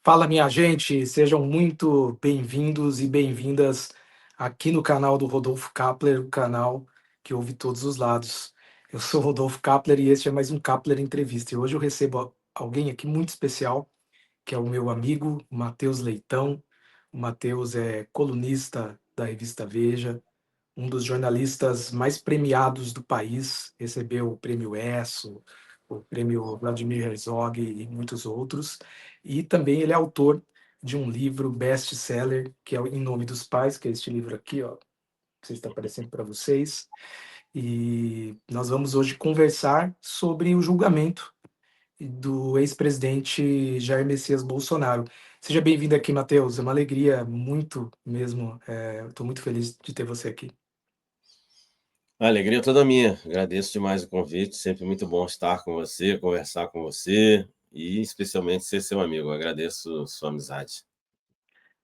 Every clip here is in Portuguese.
Fala, minha gente, sejam muito bem-vindos e bem-vindas aqui no canal do Rodolfo Kapler, o canal que ouve todos os lados. Eu sou o Rodolfo Kapler e este é mais um Kapler Entrevista. E hoje eu recebo alguém aqui muito especial, que é o meu amigo Matheus Leitão. O Matheus é colunista da revista Veja, um dos jornalistas mais premiados do país, recebeu o prêmio ESSO, o prêmio Vladimir Herzog e muitos outros. E também ele é autor de um livro best-seller, que é o Em Nome dos Pais, que é este livro aqui, ó, que está aparecendo para vocês. E nós vamos hoje conversar sobre o julgamento do ex-presidente Jair Messias Bolsonaro. Seja bem-vindo aqui, Matheus. É uma alegria muito mesmo. Estou muito feliz de ter você aqui. A alegria é toda minha. Agradeço demais o convite. Sempre muito bom estar com você, conversar com você e especialmente ser seu amigo. Agradeço sua amizade.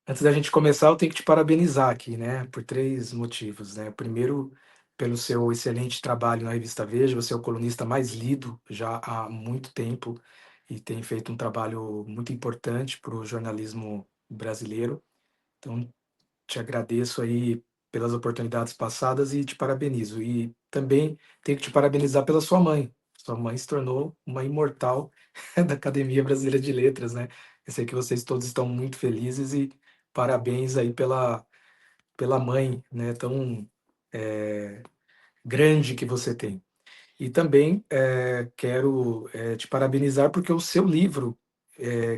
Antes da gente começar, eu tenho que te parabenizar aqui, né, por 3 motivos, né. Primeiro, pelo seu excelente trabalho na revista Veja, você é o colunista mais lido já há muito tempo e tem feito um trabalho muito importante para o jornalismo brasileiro. Então, te agradeço aí pelas oportunidades passadas e te parabenizo. E também tenho que te parabenizar pela sua mãe. Sua mãe se tornou uma imortal da Academia Brasileira de Letras, né. Eu sei que vocês todos estão muito felizes e parabéns aí pela mãe, né, tão, grande que você tem. E também, quero, te parabenizar porque o seu livro,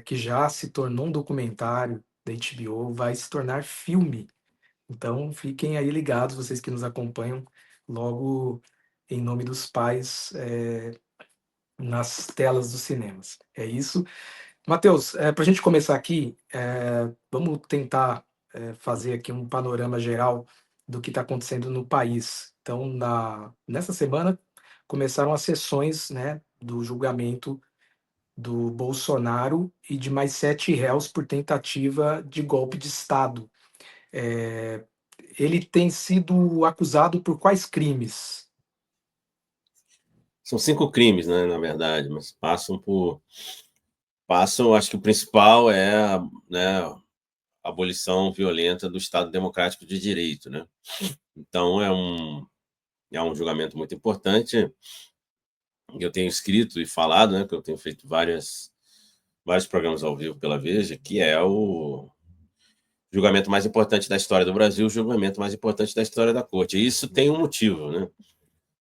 que já se tornou um documentário da HBO, vai se tornar filme. Então fiquem aí ligados, vocês que nos acompanham, logo Em Nome dos Pais, nas telas dos cinemas. É isso. Matheus, para a gente começar aqui, vamos tentar fazer aqui um panorama geral do que está acontecendo no país. Então, nessa semana, começaram as sessões, né, do julgamento do Bolsonaro e de mais 7 réus por tentativa de golpe de Estado. Eh, Ele tem sido acusado por quais crimes? São 5 crimes, né, na verdade, mas acho que o principal é a abolição violenta do Estado Democrático de Direito, né. Então é um julgamento muito importante. Eu tenho escrito e falado, né, que eu tenho feito vários programas ao vivo pela Veja, que é o julgamento mais importante da história do Brasil, o julgamento mais importante da história da corte. E isso tem um motivo, né?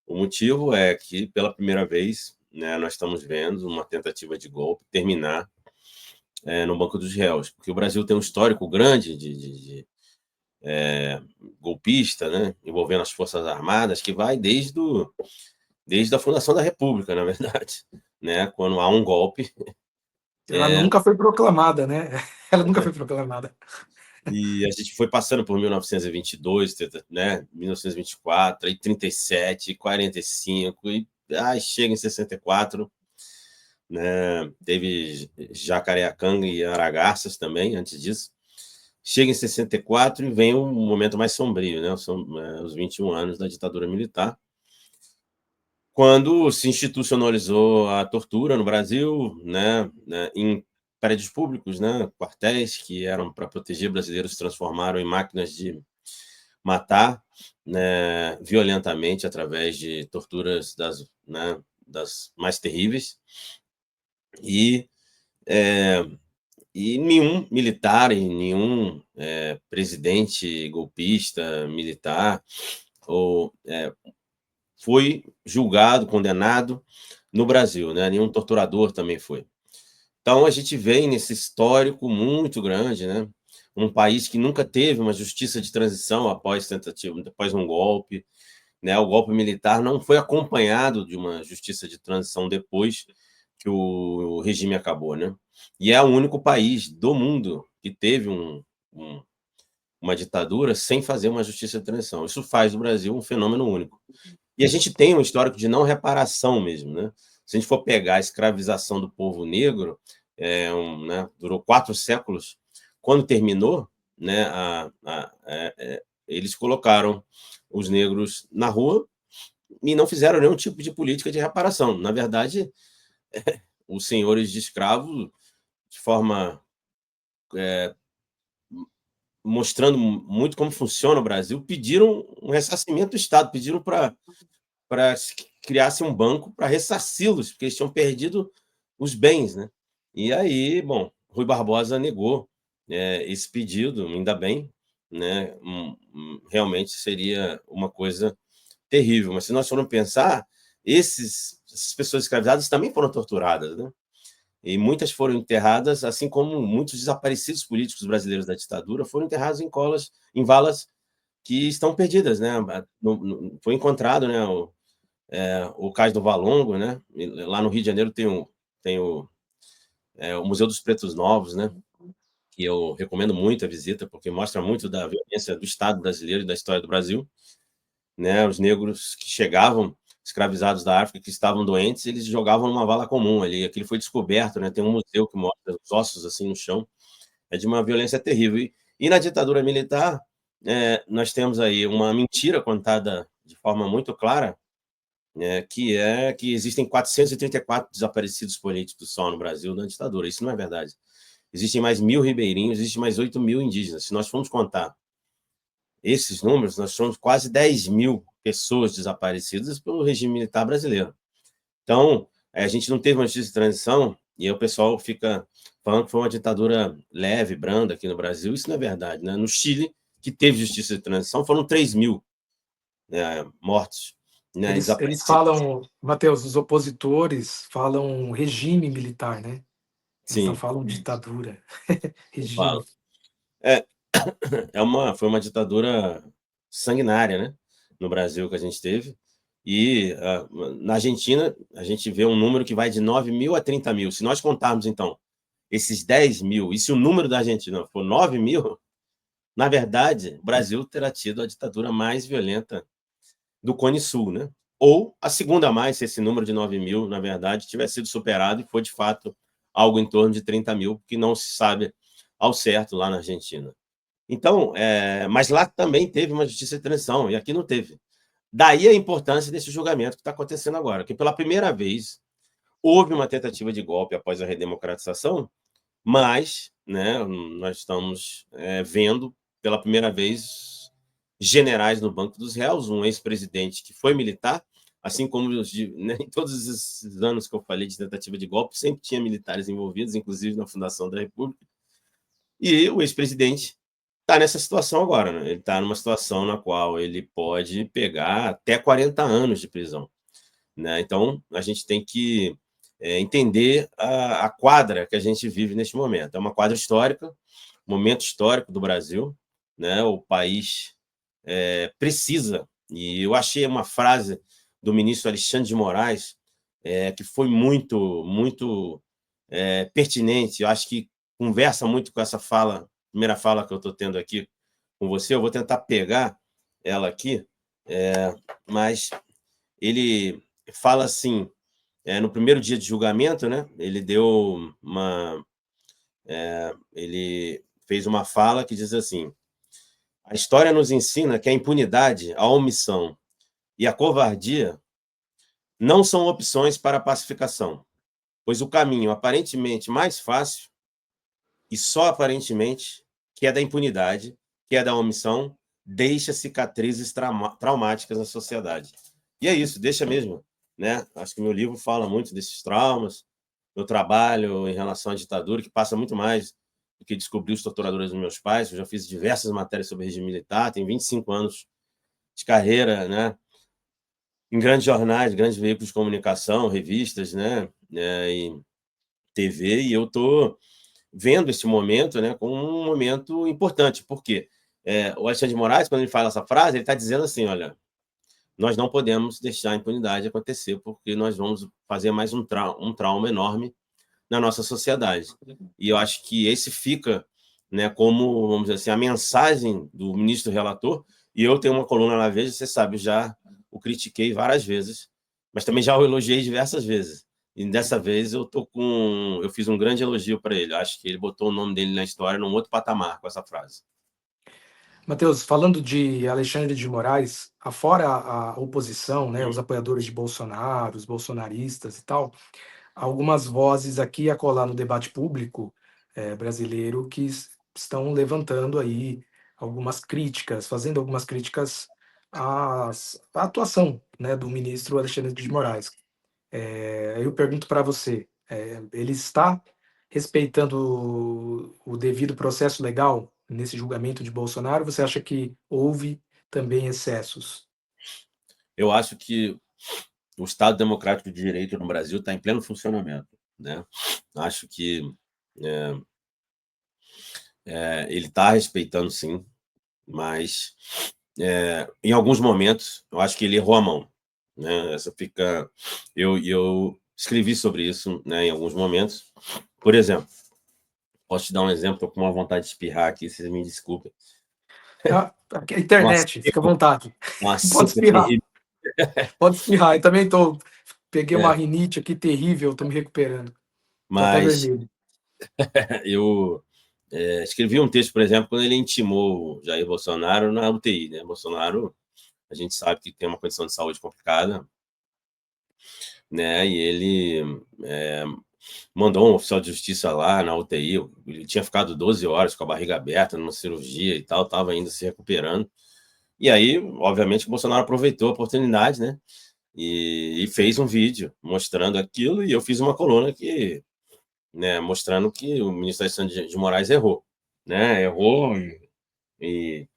O motivo é que, pela primeira vez, né, nós estamos vendo uma tentativa de golpe terminar no banco dos réus, porque o Brasil tem um histórico grande de golpista, né, envolvendo as Forças Armadas, que vai desde a fundação da República, na verdade, né, quando há um golpe. Ela nunca foi proclamada, né? Ela nunca foi proclamada. E a gente foi passando por 1922, né, 1924, aí 37, 45, e chega em 64, né, teve Jacareacanga e Aragarças também, antes disso. Chega em 64 e vem um momento mais sombrio, né, são os 21 anos da ditadura militar, quando se institucionalizou a tortura no Brasil, né, em prédios públicos, né, quartéis que eram para proteger brasileiros se transformaram em máquinas de matar, né, violentamente através de torturas das mais terríveis. E, é, e nenhum militar e nenhum presidente golpista militar ou foi julgado, condenado no Brasil, né? Nenhum torturador também foi. Então a gente vem nesse histórico muito grande, né? Um país que nunca teve uma justiça de transição após um golpe, né? O golpe militar não foi acompanhado de uma justiça de transição depois que o regime acabou, né? E é o único país do mundo que teve um, uma ditadura sem fazer uma justiça de transição. Isso faz do Brasil um fenômeno único. E a gente tem um histórico de não reparação mesmo, né? Se a gente for pegar a escravização do povo negro, né, durou 4 séculos. Quando terminou, né, eles colocaram os negros na rua e não fizeram nenhum tipo de política de reparação. Na verdade, os senhores de escravos, de forma mostrando muito como funciona o Brasil, pediram um ressarcimento do Estado, pediram para criasse um banco para ressarci-los, porque eles tinham perdido os bens, né? E aí, bom, Rui Barbosa negou esse pedido, ainda bem, né? Realmente seria uma coisa terrível. Mas se nós formos pensar, essas pessoas escravizadas também foram torturadas, né? E muitas foram enterradas, assim como muitos desaparecidos políticos brasileiros da ditadura foram enterrados em valas que estão perdidas, né? Foi encontrado, né? O Cais do Valongo, né? Lá no Rio de Janeiro tem o Museu dos Pretos Novos, né? Que eu recomendo muito a visita, porque mostra muito da violência do Estado brasileiro e da história do Brasil, né? Os negros que chegavam escravizados da África, que estavam doentes, eles jogavam numa vala comum ali. Aquilo foi descoberto, né? Tem um museu que mostra os ossos assim no chão. É de uma violência terrível. E na ditadura militar, nós temos aí uma mentira contada de forma muito clara, que é que existem 434 desaparecidos políticos só no Brasil na ditadura. Isso não é verdade. Existem mais 1.000 ribeirinhos, existem mais 8.000 indígenas. Se nós formos contar esses números, nós somos quase 10.000 pessoas desaparecidas pelo regime militar brasileiro. Então, a gente não teve uma justiça de transição, e aí o pessoal fica falando que foi uma ditadura leve, branda aqui no Brasil. Isso não é verdade, né? No Chile, que teve justiça de transição, foram 3.000, né, mortos, né, Eles desaparecidos. falam, Matheus, os opositores falam regime militar, né? Eles não Sim, falam ditadura, eu falo. regime. É, foi uma ditadura sanguinária, né, no Brasil que a gente teve. E na Argentina, a gente vê um número que vai de 9.000 a 30.000. Se nós contarmos, então, esses 10.000, e se o número da Argentina for 9.000, na verdade, o Brasil terá tido a ditadura mais violenta do Cone Sul, né? Ou a segunda mais, se esse número de 9.000, na verdade, tivesse sido superado e foi, de fato, algo em torno de 30.000, que não se sabe ao certo lá na Argentina. Então, mas lá também teve uma justiça de transição, e aqui não teve. Daí a importância desse julgamento que está acontecendo agora, que pela primeira vez houve uma tentativa de golpe após a redemocratização, mas, né, nós estamos vendo pela primeira vez generais no Banco dos Réus, um ex-presidente que foi militar, assim como né, em todos esses anos que eu falei de tentativa de golpe, sempre tinha militares envolvidos, inclusive na fundação da República, e o ex-presidente está nessa situação agora, né? Ele está numa situação na qual ele pode pegar até 40 anos de prisão, né? Então, a gente tem que entender a quadra que a gente vive neste momento. É uma quadra histórica, momento histórico do Brasil, né? O país precisa, e eu achei uma frase do ministro Alexandre de Moraes que foi muito, muito pertinente. Eu acho que conversa muito com essa primeira fala que eu estou tendo aqui com você. Eu vou tentar pegar ela aqui, mas ele fala assim, no primeiro dia de julgamento, né? Ele fez uma fala que diz assim: a história nos ensina que a impunidade, a omissão e a covardia não são opções para a pacificação, pois o caminho aparentemente mais fácil, e só aparentemente, que é da impunidade, que é da omissão, deixa cicatrizes traumáticas na sociedade. E é isso, deixa mesmo, né? Acho que meu livro fala muito desses traumas, meu trabalho em relação à ditadura, que passa muito mais do que descobrir os torturadores dos meus pais. Eu já fiz diversas matérias sobre regime militar, tenho 25 anos de carreira, né? Em grandes jornais, grandes veículos de comunicação, revistas, né? E TV, e eu estou vendo esse momento, né, como um momento importante, porque o Alexandre de Moraes, quando ele fala essa frase, ele está dizendo assim: olha, nós não podemos deixar a impunidade acontecer, porque nós vamos fazer mais um trauma enorme na nossa sociedade. E eu acho que esse fica, né, como, vamos dizer assim, a mensagem do ministro relator. E eu tenho uma coluna na Veja, você sabe, já o critiquei várias vezes, mas também já o elogiei diversas vezes. E dessa vez eu fiz um grande elogio para ele. Acho que ele botou o nome dele na história num outro patamar com essa frase. Matheus, falando de Alexandre de Moraes, afora a oposição, né, os apoiadores de Bolsonaro, os bolsonaristas e tal, algumas vozes aqui e acolá no debate público brasileiro que estão levantando aí algumas críticas, fazendo algumas críticas à atuação, né, do ministro Alexandre de Moraes. Eu pergunto para você, ele está respeitando o devido processo legal nesse julgamento de Bolsonaro? Você acha que houve também excessos? Eu acho que o Estado Democrático de Direito no Brasil está em pleno funcionamento, né? Acho que ele está respeitando, sim, mas em alguns momentos eu acho que ele errou a mão, né? Essa fica, eu escrevi sobre isso, né? Em alguns momentos, por exemplo, posso te dar um exemplo? Estou com uma vontade de espirrar aqui, vocês me desculpem. Aqui é a internet, fica à vontade. Nossa, Pode espirrar, terrível. pode espirrar. Eu também peguei uma É, rinite aqui terrível, estou me recuperando. Estou até mas vermelho. eu escrevi um texto, por exemplo, quando ele intimou o Jair Bolsonaro na UTI, né? Bolsonaro, a gente sabe que tem uma condição de saúde complicada, né? E ele mandou um oficial de justiça lá na UTI. Ele tinha ficado 12 horas com a barriga aberta numa cirurgia e tal, estava ainda se recuperando. E aí, obviamente, o Bolsonaro aproveitou a oportunidade, né? E fez um vídeo mostrando aquilo, e eu fiz uma coluna que, né, mostrando que o ministro Alexandre de Moraes errou, né? Errou e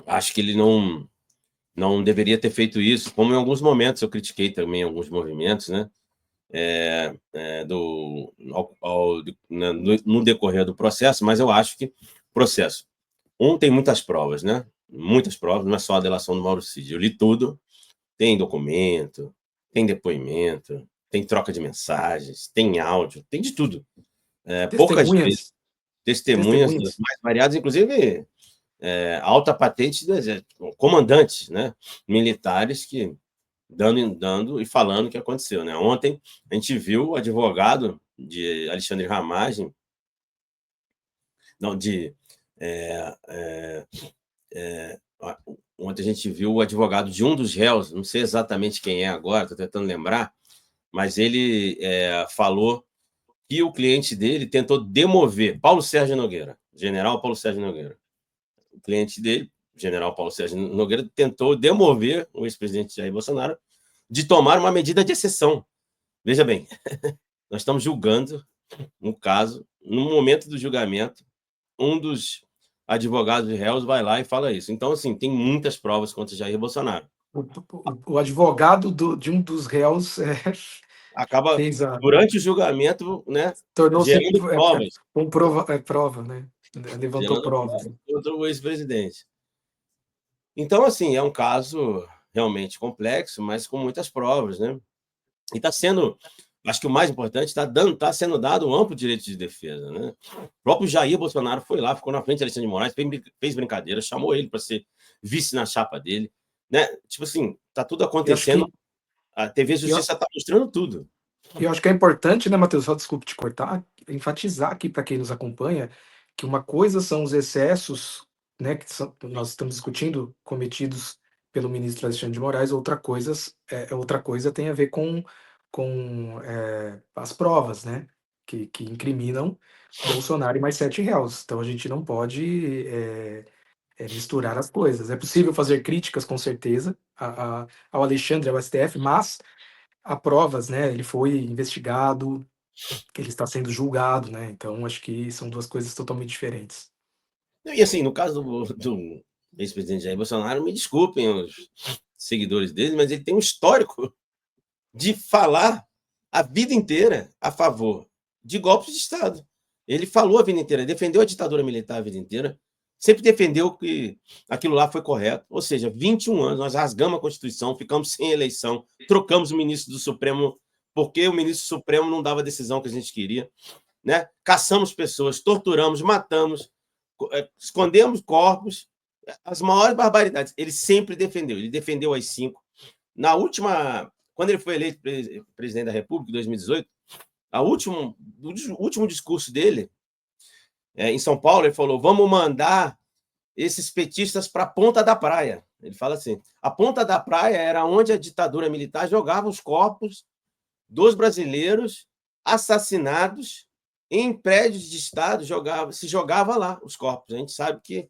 acho que ele não deveria ter feito isso, como em alguns momentos eu critiquei também alguns movimentos, né? No decorrer do processo, mas eu acho que processo tem muitas provas, né? Muitas provas, não é só a delação do Mauro Cid. Eu li tudo, tem documento, tem depoimento, tem troca de mensagens, tem áudio, tem de tudo. Poucas vezes, Testemunhas, testemunhas das testemunhas. mais variadas, inclusive alta patente do Exército, comandantes, né? Militares que dando e falando o que aconteceu, né? Ontem a gente viu o advogado de Alexandre Ramagem, não, ontem a gente viu o advogado de um dos réus, não sei exatamente quem é agora, estou tentando lembrar, mas ele falou que o cliente dele tentou demover Paulo Sérgio Nogueira, general Paulo Sérgio Nogueira. O cliente dele, general Paulo Sérgio Nogueira, tentou demover o ex-presidente Jair Bolsonaro de tomar uma medida de exceção. Veja bem, nós estamos julgando um caso, no momento do julgamento, um dos advogados de réus vai lá e fala isso. Então, assim, tem muitas provas contra Jair Bolsonaro. O advogado de um dos réus Acaba, fez durante o julgamento, né, tornou-se gerando provas, prova, né? Levantou gerando provas. provas contra o ex-presidente. Então, assim, é um caso realmente complexo, mas com muitas provas, né? E está sendo, acho que o mais importante, está sendo dado um amplo direito de defesa, né? O próprio Jair Bolsonaro foi lá, ficou na frente de Alexandre de Moraes, fez brincadeira, chamou ele para ser vice na chapa dele, né? Tipo assim, está tudo E acho acontecendo, que a TV eu, Justiça está mostrando tudo. eu acho que é importante, né, Matheus? Só desculpe te cortar, enfatizar aqui para quem nos acompanha que uma coisa são os excessos, né, nós estamos discutindo cometidos pelo ministro Alexandre de Moraes, outra coisa tem a ver com as provas, né, que incriminam Bolsonaro e mais 7 réus. Então a gente não pode misturar as coisas. É possível fazer críticas, com certeza, ao Alexandre, ao STF, mas há provas, né? Ele foi investigado, ele está sendo julgado, né? Então acho que são duas coisas totalmente diferentes. E assim, no caso do ex-presidente Jair Bolsonaro, me desculpem os seguidores dele, mas ele tem um histórico de falar a vida inteira a favor de golpes de Estado. Ele falou a vida inteira, defendeu a ditadura militar a vida inteira, sempre defendeu que aquilo lá foi correto. Ou seja, 21 anos, nós rasgamos a Constituição, ficamos sem eleição, trocamos o ministro do Supremo porque o ministro do Supremo não dava a decisão que a gente queria, né? Caçamos pessoas, torturamos, matamos, escondemos corpos, as maiores barbaridades. Ele sempre defendeu, ele defendeu as 5. Na última, quando ele foi eleito presidente da República, em 2018, o último discurso dele, em São Paulo, ele falou: vamos mandar esses petistas para a ponta da praia. Ele fala assim: a ponta da praia era onde a ditadura militar jogava os corpos dos brasileiros assassinados em prédios de Estado se jogava lá os corpos. A gente sabe que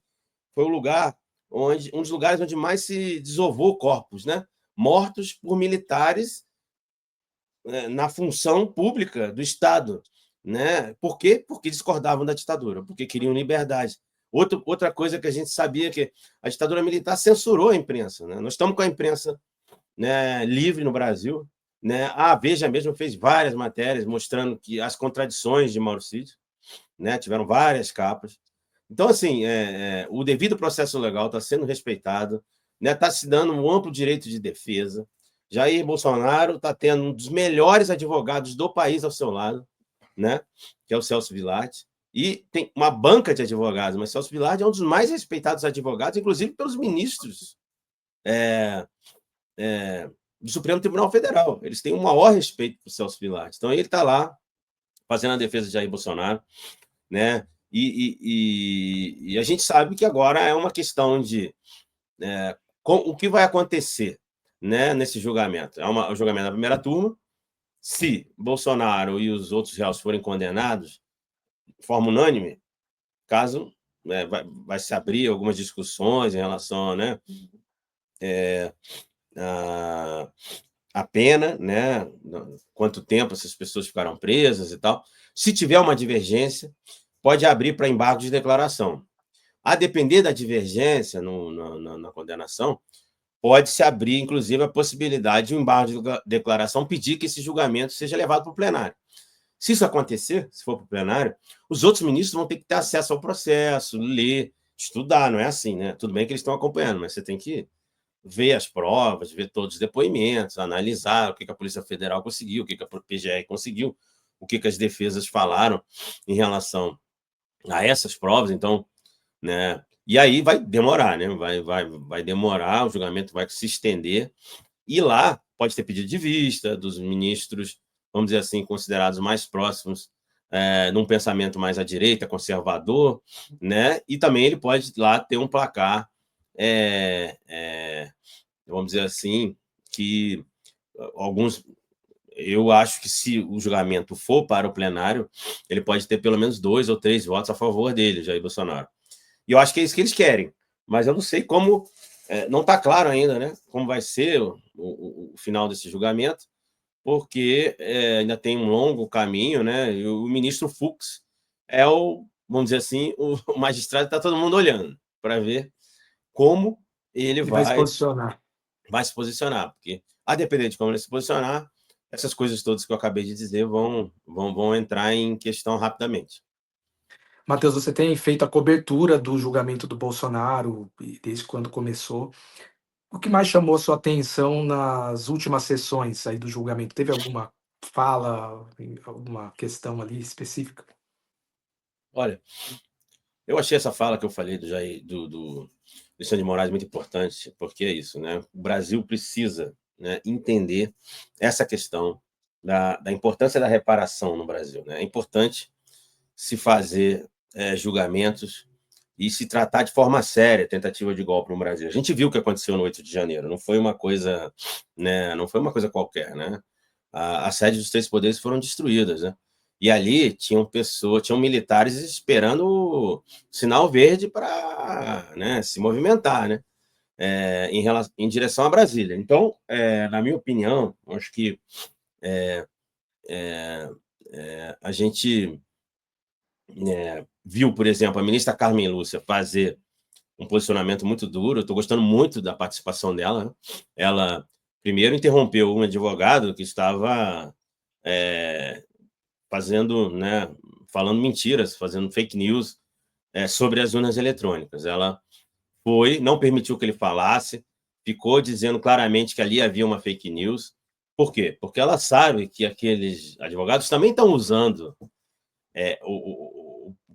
foi o lugar um dos lugares onde mais se desovou corpos, né? Mortos por militares na função pública do Estado. Né? Por quê? Porque discordavam da ditadura, porque queriam liberdade. Outra coisa que a gente sabia que a ditadura militar censurou a imprensa. Né? Nós estamos com a imprensa, né, livre no Brasil. Né? A Veja mesmo fez várias matérias mostrando que as contradições de Mauro Cid, né? Tiveram várias capas. Então, assim, o devido processo legal está sendo respeitado, né? Está se dando um amplo direito de defesa. Jair Bolsonaro está tendo um dos melhores advogados do país ao seu lado, né? Que é o Celso Villardi, e tem uma banca de advogados, mas Celso Villardi é um dos mais respeitados advogados, inclusive pelos ministros do Supremo Tribunal Federal. Eles têm o maior respeito por Celso Villardi. Então, ele está lá fazendo a defesa de Jair Bolsonaro, né? E a gente sabe que agora é uma questão de o que vai acontecer, né, nesse julgamento. O julgamento da primeira turma. Se Bolsonaro e os outros réus forem condenados de forma unânime, caso, né, vai se abrir algumas discussões em relação, né, a pena, né, quanto tempo essas pessoas ficaram presas e tal. Se tiver uma divergência, pode abrir para embargo de declaração. A depender da divergência na condenação, pode-se abrir, inclusive, a possibilidade de um embargo de declaração pedir que esse julgamento seja levado para o plenário. Se isso acontecer, se for para o plenário, os outros ministros vão ter que ter acesso ao processo, ler, estudar, não é assim, né? Tudo bem que eles estão acompanhando, mas você tem que ver as provas, ver todos os depoimentos, analisar o que a Polícia Federal conseguiu, o que a PGR conseguiu, o que as defesas falaram em relação a essas provas. Então, né? E aí vai demorar, né? Vai demorar, o julgamento vai se estender, e lá pode ter pedido de vista dos ministros, vamos dizer assim, considerados mais próximos num pensamento mais à direita, conservador, né? E também ele pode lá ter um placar, vamos dizer assim, que alguns... Eu acho que se o julgamento for para o plenário, ele pode ter pelo menos 2 ou 3 votos a favor dele, Jair Bolsonaro. E eu acho que é isso que eles querem. Mas eu não sei como... não está claro ainda, né? Como vai ser o final desse julgamento, porque ainda tem um longo caminho, né? E o ministro Fux é vamos dizer assim, o magistrado está todo mundo olhando para ver como ele Ele vai se posicionar. vai se posicionar, porque, a depender de como ele se posicionar, essas coisas todas que eu acabei de dizer vão entrar em questão rapidamente. Matheus, você tem feito a cobertura do julgamento do Bolsonaro desde quando começou. O que mais chamou a sua atenção nas últimas sessões aí do julgamento? Teve alguma fala, alguma questão ali específica? Olha, eu achei essa fala que eu falei do Jair, do Alexandre de Moraes muito importante, porque é isso, né? O Brasil precisa, né, entender essa questão da importância da reparação no Brasil, né? É importante se fazer julgamentos e se tratar de forma séria tentativa de golpe no Brasil. A gente viu o que aconteceu no 8 de janeiro, não foi uma coisa, né, não foi uma coisa qualquer, né? As sedes dos 3 poderes foram destruídas, né? E ali tinham militares esperando o sinal verde para, né, se movimentar, né? Em direção a Brasília. Então, na minha opinião, acho que a gente viu, por exemplo, a ministra Carmen Lúcia fazer um posicionamento muito duro. Estou gostando muito da participação dela, né? Ela primeiro interrompeu um advogado que estava fazendo, né, falando mentiras, fazendo fake news sobre as urnas eletrônicas. Ela não permitiu que ele falasse, ficou dizendo claramente que ali havia uma fake news. Por quê? Porque ela sabe que aqueles advogados também estão usando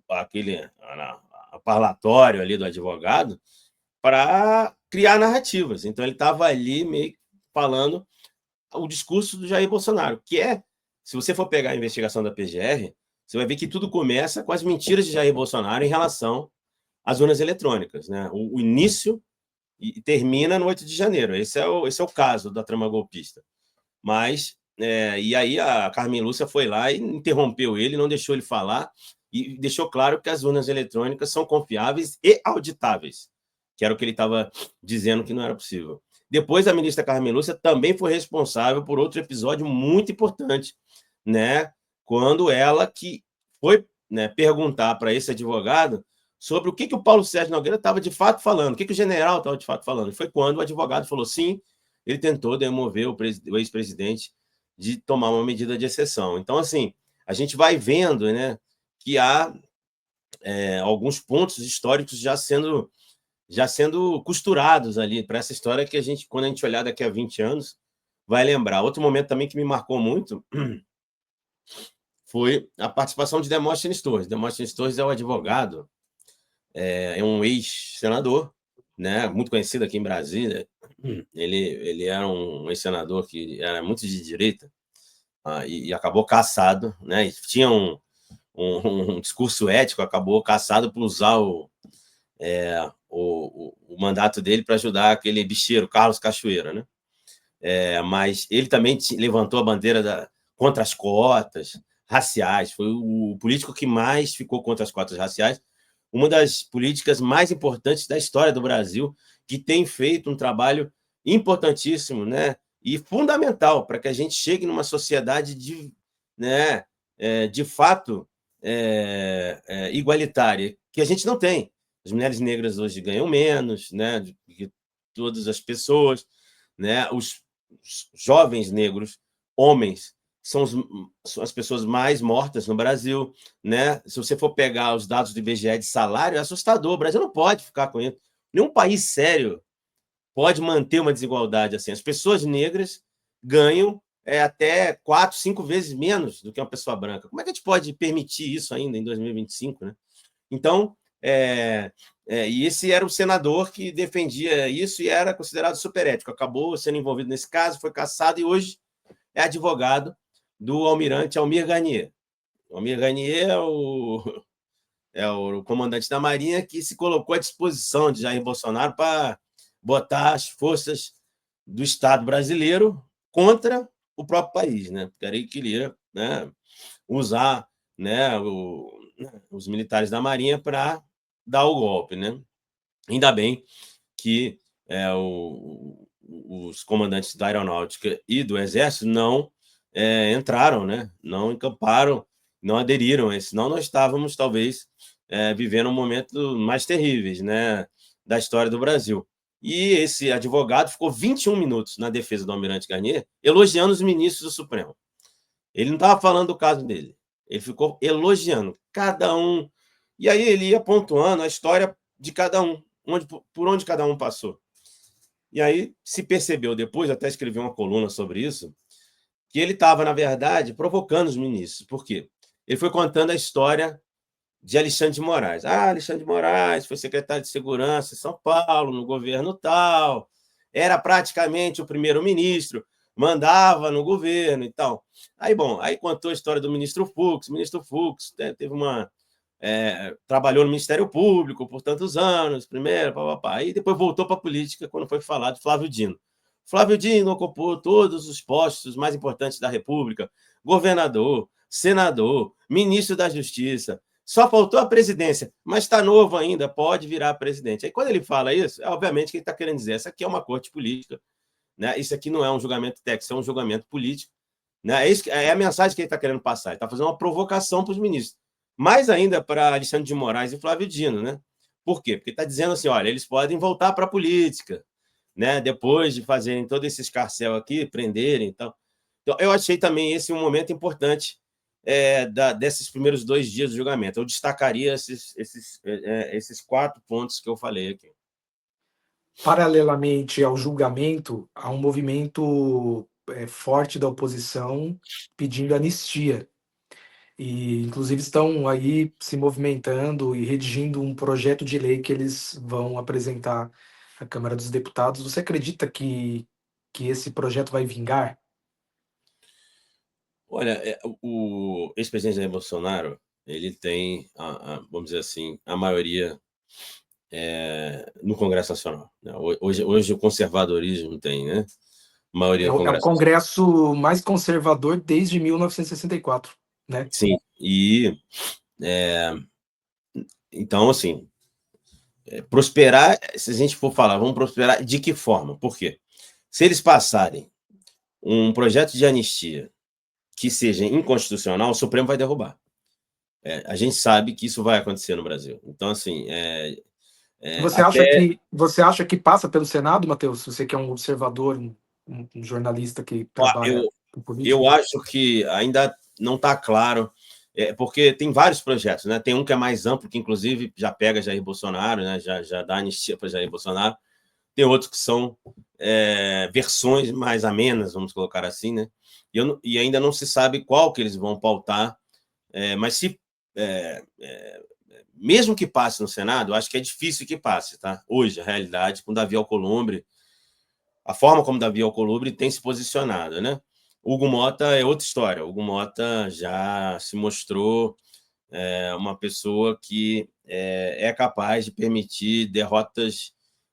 aquele parlatório ali do advogado para criar narrativas. Então, ele estava ali meio falando o discurso do Jair Bolsonaro, que se você for pegar a investigação da PGR, você vai ver que tudo começa com as mentiras de Jair Bolsonaro em relação às urnas eletrônicas, né? O início e termina no 8 de janeiro. Esse é o caso da trama golpista. Mas e aí a Carmen Lúcia foi lá e interrompeu ele, não deixou ele falar, e deixou claro que as urnas eletrônicas são confiáveis e auditáveis, que era o que ele estava dizendo que não era possível. Depois, a ministra Carmen Lúcia também foi responsável por outro episódio muito importante, né? Quando ela que foi, né, perguntar para esse advogado sobre o que o Paulo Sérgio Nogueira estava de fato falando, o que o general estava de fato falando. E foi quando o advogado falou sim, ele tentou demover o ex-presidente de tomar uma medida de exceção. Então, assim, a gente vai vendo, né, que há alguns pontos históricos já sendo costurados ali para essa história que a gente, quando a gente olhar daqui a 20 anos, vai lembrar. Outro momento também que me marcou muito foi a participação de Demóstenes Torres. Demóstenes Torres é o advogado, é um ex-senador, né, muito conhecido aqui em Brasília. Ele era um ex-senador que era muito de direita, e acabou cassado, né? E tinha um discurso ético, acabou cassado por usar o mandato dele para ajudar aquele bicheiro, Carlos Cachoeira, né? Mas ele também levantou a bandeira contra as cotas raciais, foi o político que mais ficou contra as cotas raciais, uma das políticas mais importantes da história do Brasil, que tem feito um trabalho importantíssimo, né, e fundamental para que a gente chegue numa sociedade né, de fato igualitária, que a gente não tem. As mulheres negras hoje ganham menos, né, do que todas as pessoas, né, os jovens negros, homens, são as pessoas mais mortas no Brasil, né? Se você for pegar os dados do IBGE de salário, é assustador. O Brasil não pode ficar com isso. Nenhum país sério pode manter uma desigualdade assim. As pessoas negras ganham até 4, 5 vezes menos do que uma pessoa branca. Como é que a gente pode permitir isso ainda em 2025, né? Então, e esse era o senador que defendia isso e era considerado superético. Acabou sendo envolvido nesse caso, foi cassado e hoje é advogado do almirante Almir Garnier. O Almir Garnier é o comandante da Marinha que se colocou à disposição de Jair Bolsonaro para botar as forças do Estado brasileiro contra o próprio país, né? Porque ele queria, né, usar, né, os militares da Marinha para dar o golpe, né? Ainda bem que os comandantes da Aeronáutica e do Exército não entraram, né? Não encamparam, não aderiram, senão nós estávamos, talvez, vivendo um momento mais terríveis, né, da história do Brasil. E esse advogado ficou 21 minutos na defesa do Almirante Garnier, elogiando os ministros do Supremo. Ele não estava falando do caso dele, ele ficou elogiando cada um, e aí ele ia pontuando a história de cada um, por onde cada um passou. E aí se percebeu depois, até escrevi uma coluna sobre isso, que ele estava, na verdade, provocando os ministros. Por quê? Ele foi contando a história de Alexandre de Moraes. Alexandre de Moraes foi secretário de Segurança em São Paulo, no governo tal, era praticamente o primeiro-ministro, mandava no governo e tal. Aí, bom, aí contou a história do ministro Fux. O ministro Fux teve trabalhou no Ministério Público por tantos anos, primeiro, aí depois voltou para a política quando foi falar de Flávio Dino. Flávio Dino ocupou todos os postos mais importantes da República, governador, senador, ministro da Justiça, só faltou a presidência, mas está novo ainda, pode virar presidente. Aí quando ele fala isso, obviamente que ele está querendo dizer, essa aqui é uma corte política, né? Isso aqui não é um julgamento técnico, é um julgamento político, né? É a mensagem que ele está querendo passar, ele está fazendo uma provocação para os ministros. Mais ainda para Alexandre de Moraes e Flávio Dino, né? Por quê? Porque está dizendo assim, olha, eles podem voltar para a política, né? Depois de fazerem todo esse escarcéu aqui, prenderem e tal. Então, eu achei também esse um momento importante desses primeiros 2 dias do julgamento. Eu destacaria esses 4 pontos que eu falei aqui. Paralelamente ao julgamento, há um movimento forte da oposição pedindo anistia. E, inclusive, estão aí se movimentando e redigindo um projeto de lei que eles vão apresentar à Câmara dos Deputados. Você acredita que esse projeto vai vingar? Olha, o ex-presidente Jair Bolsonaro, ele tem, vamos dizer assim, a maioria no Congresso Nacional, né? Hoje o conservadorismo tem, né? maioria do É o Congresso. Congresso mais conservador desde 1964, né? Sim, e então, assim, prosperar, se a gente for falar, vamos prosperar de que forma? Por quê? Se eles passarem um projeto de anistia que seja inconstitucional, o Supremo vai derrubar. A gente sabe que isso vai acontecer no Brasil. Então, assim, até Você acha que passa pelo Senado, Matheus? Você que é um observador, um jornalista que trabalha eu, com eu política? acho que ainda não está claro, porque tem vários projetos, né? Tem um que é mais amplo, que inclusive já pega Jair Bolsonaro, né? Já dá anistia para Jair Bolsonaro. Tem outros que são versões mais amenas, vamos colocar assim, né? E ainda não se sabe qual que eles vão pautar, mas se mesmo que passe no Senado, acho que é difícil que passe, tá? Hoje, a realidade, com Davi Alcolumbre, a forma como Davi Alcolumbre tem se posicionado, né? Hugo Mota é outra história. Hugo Mota já se mostrou uma pessoa que é capaz de permitir derrotas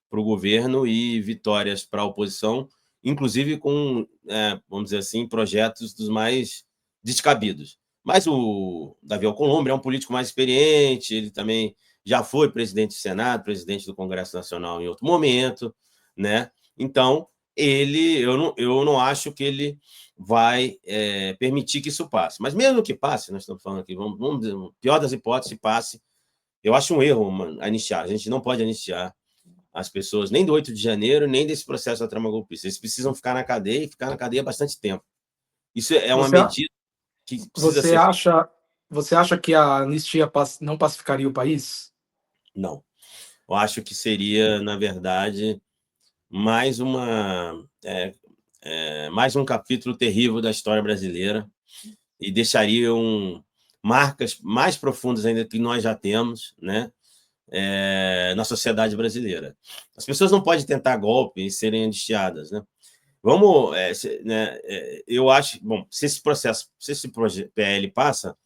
para o governo e vitórias para a oposição, inclusive com, vamos dizer assim, projetos dos mais descabidos. Mas o Davi Alcolumbre é um político mais experiente, ele também já foi presidente do Senado, presidente do Congresso Nacional em outro momento, né? Então, eu não acho que ele vai permitir que isso passe. Mas mesmo que passe, nós estamos falando aqui, vamos dizer, pior das hipóteses, passe, eu acho um erro anistiar. A gente não pode anistiar as pessoas, nem do 8 de janeiro, nem desse processo da trama golpista. Eles precisam ficar na cadeia e ficar na cadeia há bastante tempo. Isso é uma Você, medida que precisa você ser feita. acha, você acha que a anistia não pacificaria o país? Não. Eu acho que seria, na verdade, mais mais um capítulo terrível da história brasileira e deixariam marcas mais profundas ainda que nós já temos, né? Na sociedade brasileira. As pessoas não podem tentar golpe e serem anistiadas, né? Vamos, eu acho, bom, se esse processo, se esse PL passa,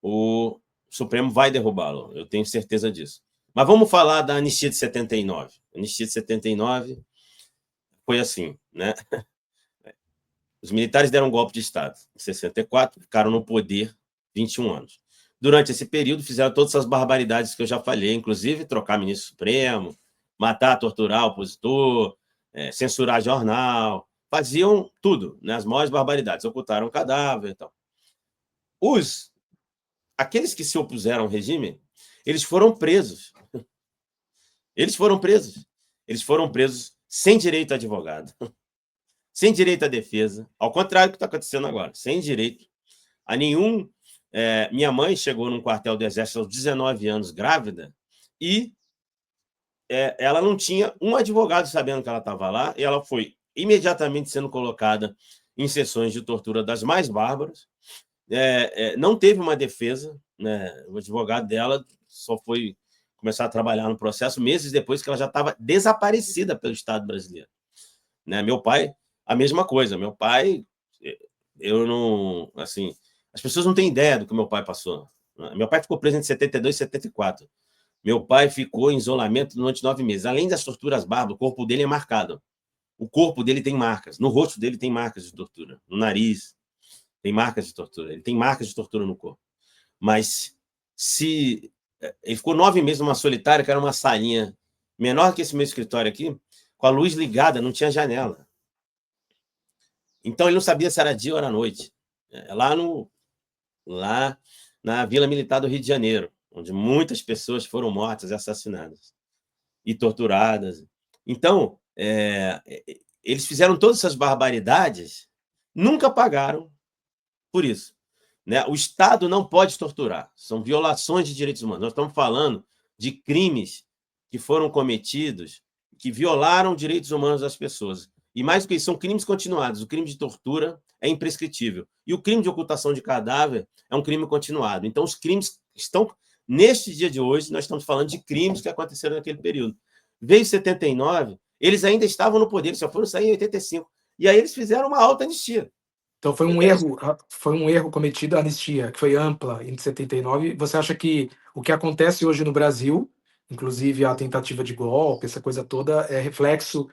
o Supremo vai derrubá-lo, eu tenho certeza disso. Mas vamos falar da anistia de 79. A anistia de 79 foi assim, né? Os militares deram um golpe de Estado em 64, ficaram no poder 21 anos. Durante esse período, fizeram todas essas barbaridades que eu já falei, inclusive trocar ministro supremo, matar, torturar opositor, censurar jornal, faziam tudo, né, as maiores barbaridades, ocultaram o cadáver e tal. Aqueles que se opuseram ao regime, eles foram presos. Eles foram presos. Eles foram presos sem direito a advogado, sem direito à defesa, ao contrário do que está acontecendo agora, sem direito a nenhum. Minha mãe chegou num quartel do Exército aos 19 anos, grávida, e ela não tinha um advogado sabendo que ela estava lá, e ela foi imediatamente sendo colocada em sessões de tortura das mais bárbaras. Não teve uma defesa, né? O advogado dela só foi começar a trabalhar no processo meses depois que ela já estava desaparecida pelo Estado brasileiro. Né? Meu pai, a mesma coisa. Meu pai, eu não, assim, as pessoas não têm ideia do que meu pai passou. Meu pai ficou preso entre 72 e 74. Meu pai ficou em isolamento durante 9 meses. Além das torturas bárbaras, o corpo dele é marcado. O corpo dele tem marcas. No rosto dele tem marcas de tortura. No nariz tem marcas de tortura. Ele tem marcas de tortura no corpo. Mas se ele ficou 9 meses numa solitária, que era uma salinha menor que esse meu escritório aqui, com a luz ligada, não tinha janela. Então ele não sabia se era dia ou era noite. Lá na Vila Militar do Rio de Janeiro, onde muitas pessoas foram mortas, assassinadas e torturadas. Então, eles fizeram todas essas barbaridades, nunca pagaram por isso. Né? O Estado não pode torturar, são violações de direitos humanos. Nós estamos falando de crimes que foram cometidos, que violaram direitos humanos das pessoas. E mais do que isso, são crimes continuados. O crime de tortura é imprescritível. E o crime de ocultação de cadáver é um crime continuado. Então, os crimes estão... Neste dia de hoje, nós estamos falando de crimes que aconteceram naquele período. Veio 79, eles ainda estavam no poder, só foram sair em 85. E aí eles fizeram uma alta anistia. Então foi um erro cometido a anistia, que foi ampla em 79. Você acha que o que acontece hoje no Brasil, inclusive a tentativa de golpe, essa coisa toda, é reflexo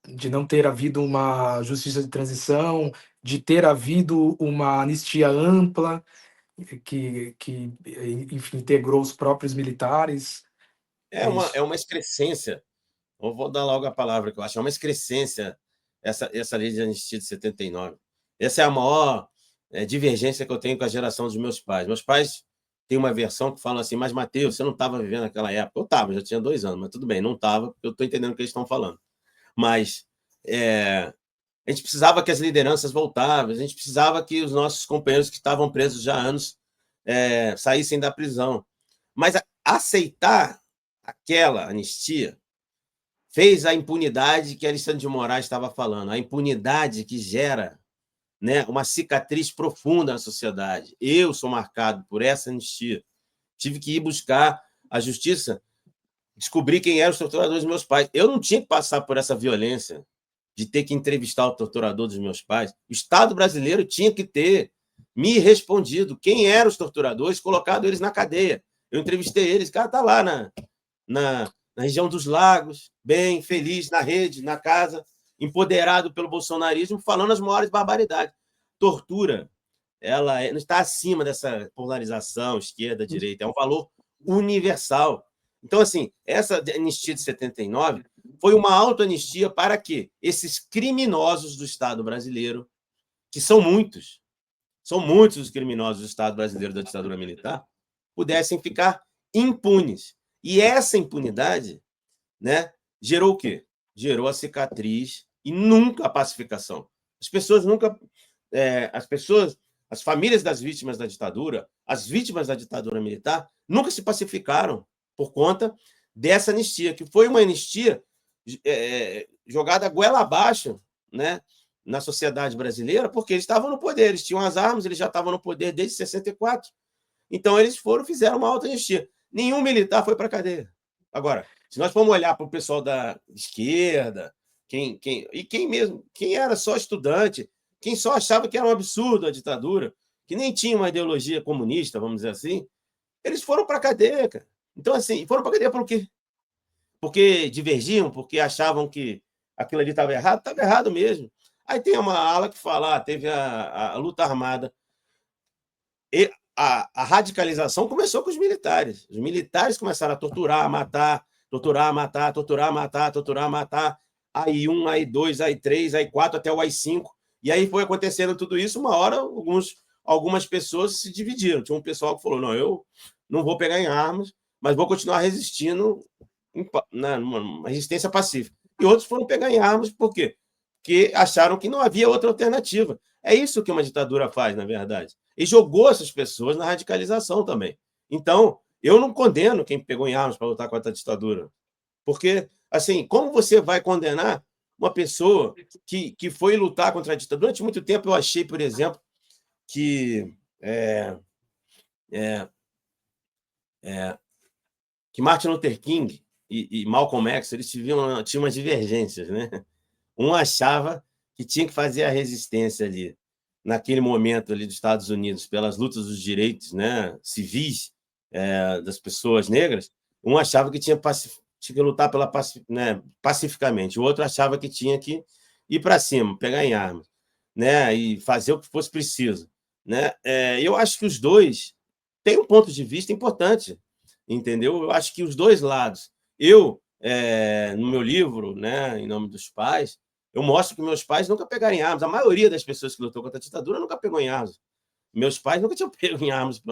de não ter havido uma justiça de transição, de ter havido uma anistia ampla que enfim, integrou os próprios militares. É É uma, isso. é uma excrescência. Eu vou dar logo a palavra que eu acho. É uma excrescência essa lei de anistia de 79. Essa é a maior divergência que eu tenho com a geração dos meus pais. Meus pais têm uma versão que falam assim, mas, Matheus, você não estava vivendo naquela época. Eu estava, já tinha 2 anos, mas tudo bem, não estava, porque eu estou entendendo o que eles estão falando. Mas a gente precisava que as lideranças voltassem, a gente precisava que os nossos companheiros que estavam presos já há anos saíssem da prisão. Mas aceitar aquela anistia fez a impunidade que Alexandre de Moraes estava falando, a impunidade que gera, né, uma cicatriz profunda na sociedade. Eu sou marcado por essa anistia. Tive que ir buscar a justiça, descobrir quem eram os torturadores dos meus pais. Eu não tinha que passar por essa violência de ter que entrevistar o torturador dos meus pais. O Estado brasileiro tinha que ter me respondido quem eram os torturadores, colocado eles na cadeia. Eu entrevistei eles, o cara está lá na região dos Lagos, bem, feliz, na rede, na casa, empoderado pelo bolsonarismo, falando as maiores barbaridades. Tortura, ela não está acima dessa polarização esquerda-direita, é um valor universal. Então, assim, essa anistia de 79 foi uma autoanistia para que esses criminosos do Estado brasileiro, que são muitos os criminosos do Estado brasileiro da ditadura militar, pudessem ficar impunes. E essa impunidade, né, gerou o quê? Gerou a cicatriz e nunca a pacificação. As pessoas nunca. As famílias das vítimas da ditadura, as vítimas da ditadura militar, nunca se pacificaram por conta dessa anistia, que foi uma anistia jogada goela abaixo, né, na sociedade brasileira, porque eles estavam no poder, eles tinham as armas, eles já estavam no poder desde 64. Então, eles fizeram uma autoanistia. Nenhum militar foi para a cadeia. Agora, se nós formos olhar para o pessoal da esquerda, quem era só estudante, quem só achava que era um absurdo a ditadura, que nem tinha uma ideologia comunista, vamos dizer assim, eles foram para a cadeia, cara. Então, assim, foram para a cadeia por quê? Porque divergiam, porque achavam que aquilo ali estava errado mesmo. Aí tem uma ala que fala, teve a luta armada. E a radicalização começou com os militares. Os militares começaram a torturar, matar, torturar, matar, torturar, matar, torturar, matar. Aí 1, aí 2, aí 3, aí 4, até o AI-5. E aí foi acontecendo tudo isso. Uma hora, algumas pessoas se dividiram. Tinha um pessoal que falou, não, eu não vou pegar em armas, mas vou continuar resistindo numa resistência pacífica. E outros foram pegar em armas, por quê? Porque acharam que não havia outra alternativa. É isso que uma ditadura faz, na verdade. E jogou essas pessoas na radicalização também. Então, eu não condeno quem pegou em armas para lutar contra a ditadura. Porque, assim, como você vai condenar uma pessoa que foi lutar contra a ditadura? Durante muito tempo eu achei, por exemplo, que que Martin Luther King e Malcolm X eles tinham umas divergências, né? Um achava que tinha que fazer a resistência ali, naquele momento ali dos Estados Unidos, pelas lutas dos direitos, né, civis das pessoas negras. Um achava que tinha que lutar pacificamente, o outro achava que tinha que ir para cima, pegar em armas, né, e fazer o que fosse preciso. Né? Eu acho que os dois têm um ponto de vista importante, entendeu? Eu acho que os dois lados. No meu livro, né, Em Nome dos Pais, eu mostro que meus pais nunca pegaram em armas. A maioria das pessoas que lutou contra a ditadura nunca pegou em armas. Meus pais nunca tinham pego em armas.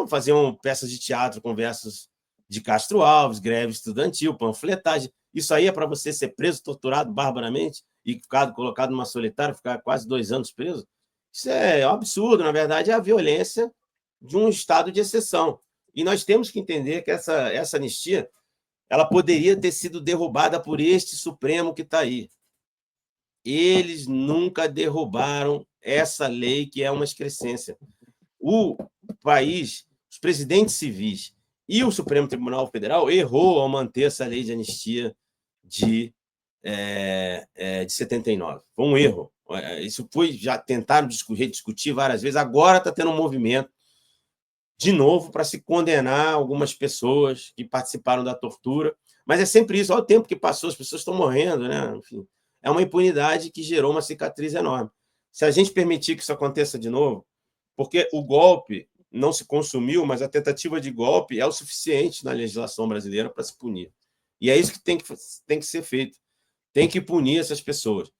Faziam peças de teatro com versos de Castro Alves, greve estudantil, panfletagem. Isso aí é para você ser preso, torturado barbaramente e colocado numa solitária, ficar quase 2 anos preso? Isso é um absurdo. Na verdade, é a violência de um estado de exceção. E nós temos que entender que essa anistia ela poderia ter sido derrubada por este Supremo que está aí. Eles nunca derrubaram essa lei, que é uma excrescência. O país, os presidentes civis e o Supremo Tribunal Federal errou ao manter essa lei de anistia de 79. Foi um erro. Isso já tentaram discutir várias vezes, agora está tendo um movimento de novo para se condenar algumas pessoas que participaram da tortura, Mas é sempre isso, olha o tempo que passou, as pessoas estão morrendo, né? Enfim, é uma impunidade que gerou uma cicatriz enorme. Se a gente permitir que isso aconteça de novo, porque o golpe não se consumiu, mas a tentativa de golpe é o suficiente na legislação brasileira para se punir. E é isso que tem que ser feito. Tem que punir essas pessoas.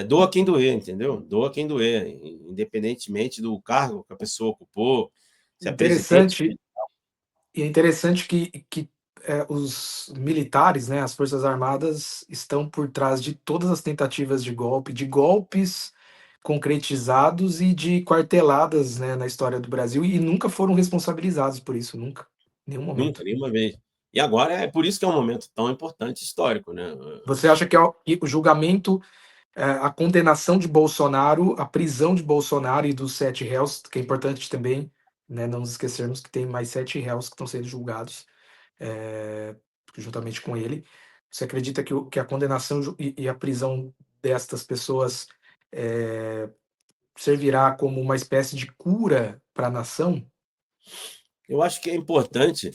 Doa quem doer, entendeu? Doa quem doer, independentemente do cargo que a pessoa ocupou, se é presidente. Interessante, e é interessante que os militares, né, as Forças Armadas, estão por trás de todas as tentativas de golpe, de golpes concretizados e de quarteladas, né, na história do Brasil, e nunca foram responsabilizados por isso, nunca, em nenhum Nunca, momento. nenhuma vez. E agora é por isso que é um momento tão importante histórico, né? Você acha que o julgamento, a condenação de Bolsonaro, a prisão de Bolsonaro e dos 7 réus, que é importante também, né, não nos esquecermos que tem mais 7 réus que estão sendo julgados, eh, juntamente com ele. Você acredita que a condenação e a prisão destas pessoas servirá como uma espécie de cura para a nação? Eu acho que é importante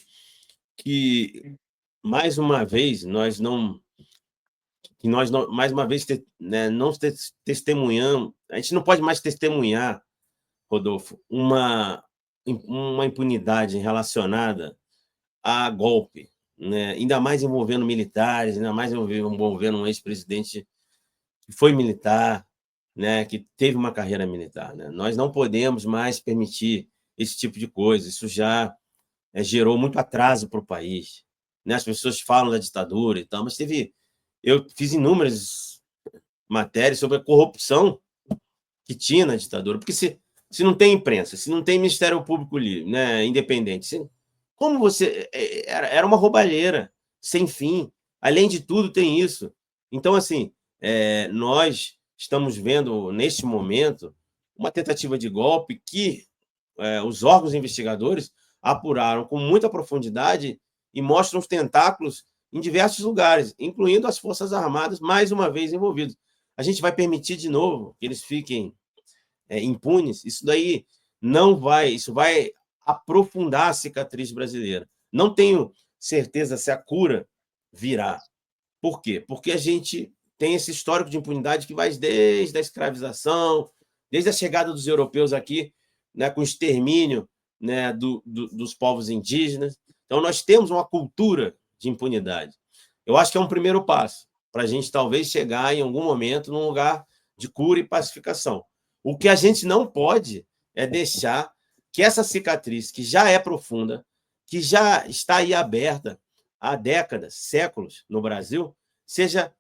que, mais uma vez, nós não mais uma vez, né, não testemunhamos, a gente não pode mais testemunhar, Rodolfo, uma impunidade relacionada a golpe, né? Ainda mais envolvendo militares, ainda mais envolvendo um ex-presidente que foi militar, né, que teve uma carreira militar, né? Nós não podemos mais permitir esse tipo de coisa. Isso já gerou muito atraso para o país, né? As pessoas falam da ditadura e tal, mas eu fiz inúmeras matérias sobre a corrupção que tinha na ditadura, porque se não tem imprensa, se não tem Ministério Público livre, né, independente, como você era uma roubalheira sem fim. Além de tudo, tem isso. Então, assim, nós estamos vendo neste momento uma tentativa de golpe que os órgãos investigadores apuraram com muita profundidade e mostram os tentáculos em diversos lugares, incluindo as Forças Armadas, mais uma vez envolvidos. A gente vai permitir de novo que eles fiquem impunes? Isso daí não vai, isso vai aprofundar a cicatriz brasileira. Não tenho certeza se a cura virá. Por quê? Porque a gente tem esse histórico de impunidade que vai desde a escravização, desde a chegada dos europeus aqui, né, com o extermínio, né, dos povos indígenas. Então, nós temos uma cultura de impunidade. Eu acho que é um primeiro passo para a gente talvez chegar em algum momento num lugar de cura e pacificação. O que a gente não pode é deixar que essa cicatriz, que já é profunda, que já está aí aberta há décadas, séculos no Brasil, seja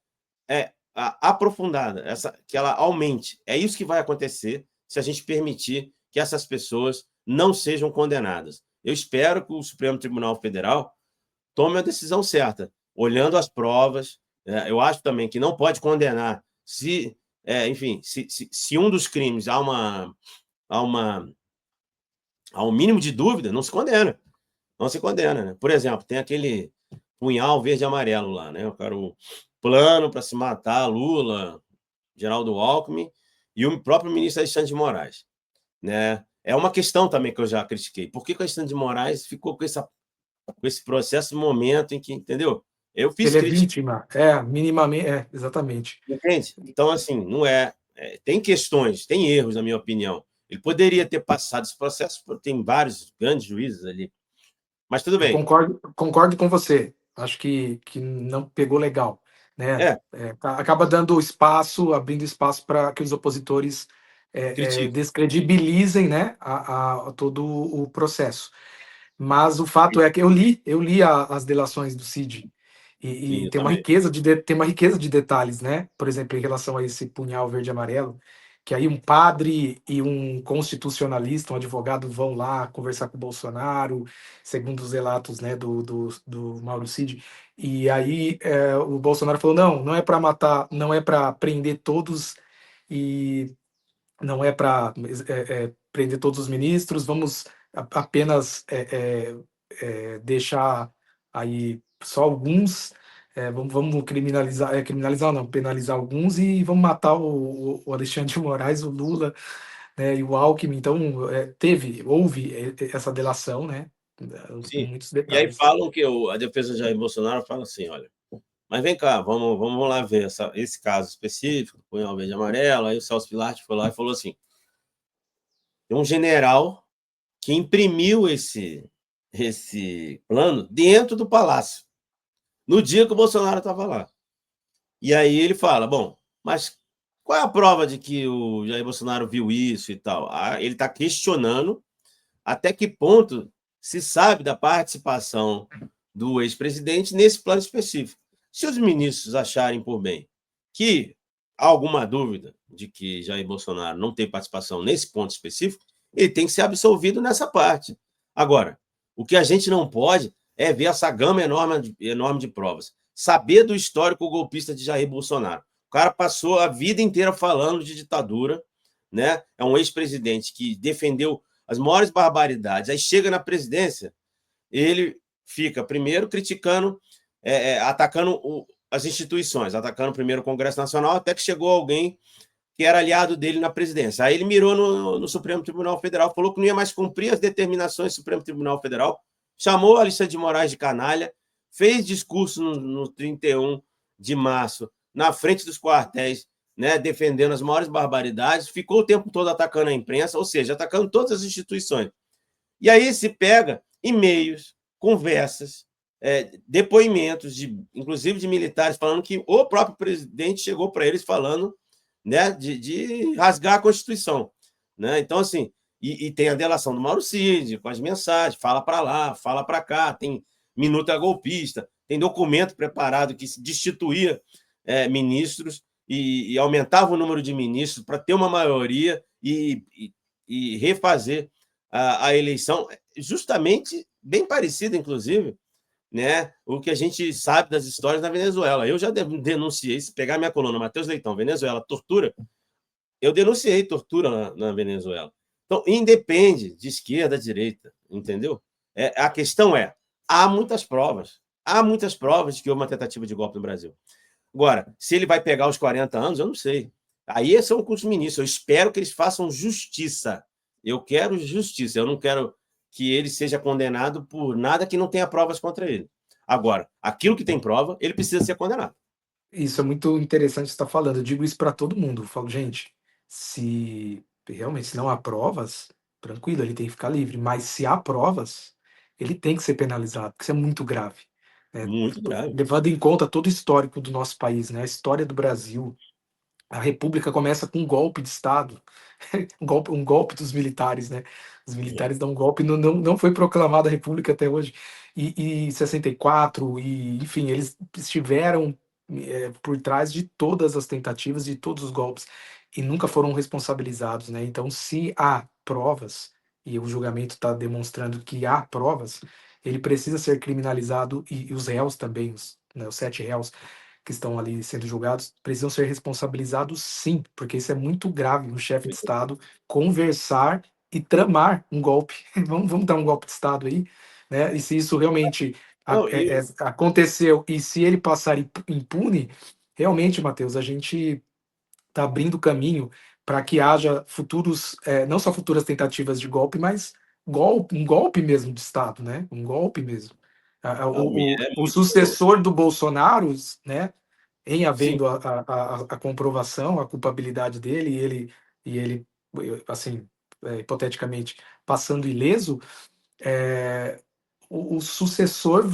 aprofundada, que ela aumente. É isso que vai acontecer se a gente permitir que essas pessoas não sejam condenadas. Eu espero que o Supremo Tribunal Federal tome a decisão certa, olhando as provas. Eu acho também que não pode condenar se, enfim, se um dos crimes há um mínimo de dúvida, não se condena. Não se condena, né? Por exemplo, tem aquele punhal verde e amarelo lá, né? O plano para se matar Lula, Geraldo Alckmin e o próprio ministro Alexandre de Moraes, né? É uma questão também que eu já critiquei. Por que o Alexandre de Moraes ficou com esse processo no momento em que, entendeu? Eu fiz Ele é crítica, vítima, minimamente, exatamente. entende? Então, assim, não tem questões, tem erros, na minha opinião. Ele poderia ter passado esse processo, tem vários grandes juízes ali, mas tudo Eu bem. concordo com você. Acho que não pegou legal, né? É, Acaba dando espaço, abrindo espaço para que os opositores critico. descredibilizem, né, a todo o processo. Mas o fato é que eu li as delações do Cid e E eu tem uma também. riqueza de detalhes, né? Por exemplo, em relação a esse punhal verde e amarelo, que aí um padre e um constitucionalista, um advogado, vão lá conversar com o Bolsonaro, segundo os relatos, né, do Mauro Cid. E aí o Bolsonaro falou: não é para matar, não é para prender todos e não é para prender todos os ministros, vamos apenas deixar aí só alguns, vamos criminalizar, criminalizar não, penalizar alguns e vamos matar o Alexandre de Moraes, o Lula, né, e o Alckmin. Então, houve essa delação, né? Sim. muitos E aí detalhes. falam que a defesa de Jair Bolsonaro fala assim: olha, mas vem cá, vamos lá ver esse caso específico, punhal verde e amarelo. Aí o Celso Pilate foi lá e falou assim: tem um general que imprimiu esse plano dentro do palácio, no dia que o Bolsonaro estava lá. E aí ele fala: bom, mas qual é a prova de que o Jair Bolsonaro viu isso e tal? Ele está questionando até que ponto se sabe da participação do ex-presidente nesse plano específico. Se os ministros acharem por bem que há alguma dúvida de que Jair Bolsonaro não tem participação nesse ponto específico, ele tem que ser absolvido nessa parte. Agora, o que a gente não pode é ver essa gama enorme de provas. Saber do histórico golpista de Jair Bolsonaro. O cara passou a vida inteira falando de ditadura, né? É um ex-presidente que defendeu as maiores barbaridades. Aí chega na presidência, ele fica primeiro criticando, atacando as instituições, atacando primeiro o Congresso Nacional, até que chegou alguém que era aliado dele na presidência. Aí ele mirou no Supremo Tribunal Federal, falou que não ia mais cumprir as determinações do Supremo Tribunal Federal, chamou a Alexandre de Moraes de canalha, fez discurso no 31 de março, na frente dos quartéis, né, defendendo as maiores barbaridades, ficou o tempo todo atacando a imprensa, ou seja, atacando todas as instituições. E aí se pega e-mails, conversas, depoimentos, inclusive de militares, falando que o próprio presidente chegou para eles falando, né, de rasgar a Constituição. Né? Então, assim, e tem a delação do Mauro Cid, com as mensagens, fala para lá, fala para cá, tem minuta golpista, tem documento preparado que destituía ministros e aumentava o número de ministros para ter uma maioria e refazer a eleição, justamente bem parecida, inclusive, né, o que a gente sabe das histórias na Venezuela. Eu já denunciei, se pegar minha coluna, Matheus Leitão, Venezuela, tortura, eu denunciei tortura na Venezuela. Então, independe de esquerda, direita, entendeu? A questão há muitas provas de que houve uma tentativa de golpe no Brasil. Agora, se ele vai pegar os 40 anos, eu não sei. Aí são com os ministros. Eu espero que eles façam justiça. Eu quero justiça. Eu não quero que ele seja condenado por nada que não tenha provas contra ele. Agora, aquilo que tem prova, ele precisa ser condenado. Isso é muito interessante estar falando. Eu digo isso para todo mundo. Eu falo, gente, se realmente se não há provas, tranquilo, ele tem que ficar livre. Mas se há provas, ele tem que ser penalizado, porque isso é muito grave. Né? Muito grave. Levando em conta todo o histórico do nosso país, né? A história do Brasil, a República começa com um golpe de Estado, um golpe dos militares, né? Os militares dão um golpe, não foi proclamada a República até hoje. E 64, e enfim, eles estiveram por trás de todas as tentativas, de todos os golpes, e nunca foram responsabilizados, né? Então, se há provas, e o julgamento está demonstrando que há provas, ele precisa ser criminalizado, e os réus também, os 7 réus, que estão ali sendo julgados precisam ser responsabilizados, sim, porque isso é muito grave, um chefe de Estado conversar e tramar um golpe. Vamos dar um golpe de Estado aí, né? E se isso realmente Não, aconteceu e se ele passar impune, realmente, Matheus, a gente está abrindo caminho para que haja futuros, não só futuras tentativas de golpe, mas um golpe mesmo de Estado, né? Um golpe mesmo. é O muito. sucessor do Bolsonaro, né? Em Sim, havendo a comprovação, a culpabilidade dele, e ele assim, hipoteticamente, passando ileso, é, o sucessor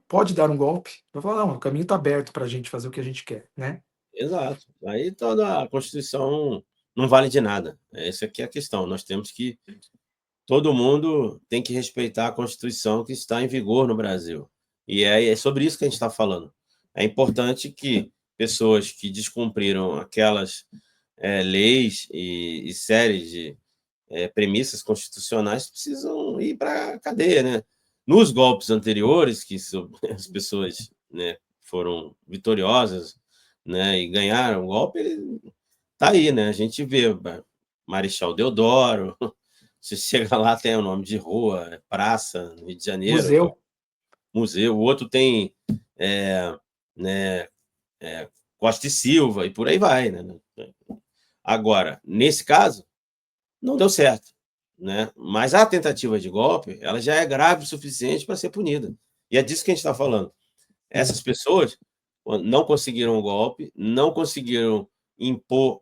pode dar um golpe, vai falar, não, o caminho está aberto para a gente fazer o que a gente quer, né? exato. Aí toda a Constituição não vale de nada. Essa aqui é a questão. Nós temos que. Todo mundo tem que respeitar a Constituição que está em vigor no Brasil. E é sobre isso que a gente está falando. É importante que pessoas que descumpriram aquelas leis e séries de premissas constitucionais precisam ir para a cadeia. Né? Nos golpes anteriores, que as pessoas, né, foram vitoriosas, né, e ganharam o golpe, está aí. Né? A gente vê Marechal Deodoro. Você chega lá, tem o nome de rua, praça, no Rio de Janeiro, Museu. museu. O outro tem né, Costa e Silva, e por aí vai. Né? Agora, nesse caso, não deu certo. né? Mas a tentativa de golpe, ela já é grave o suficiente para ser punida. E é disso que a gente está falando. Sim. Essas pessoas não conseguiram o golpe, não conseguiram impor,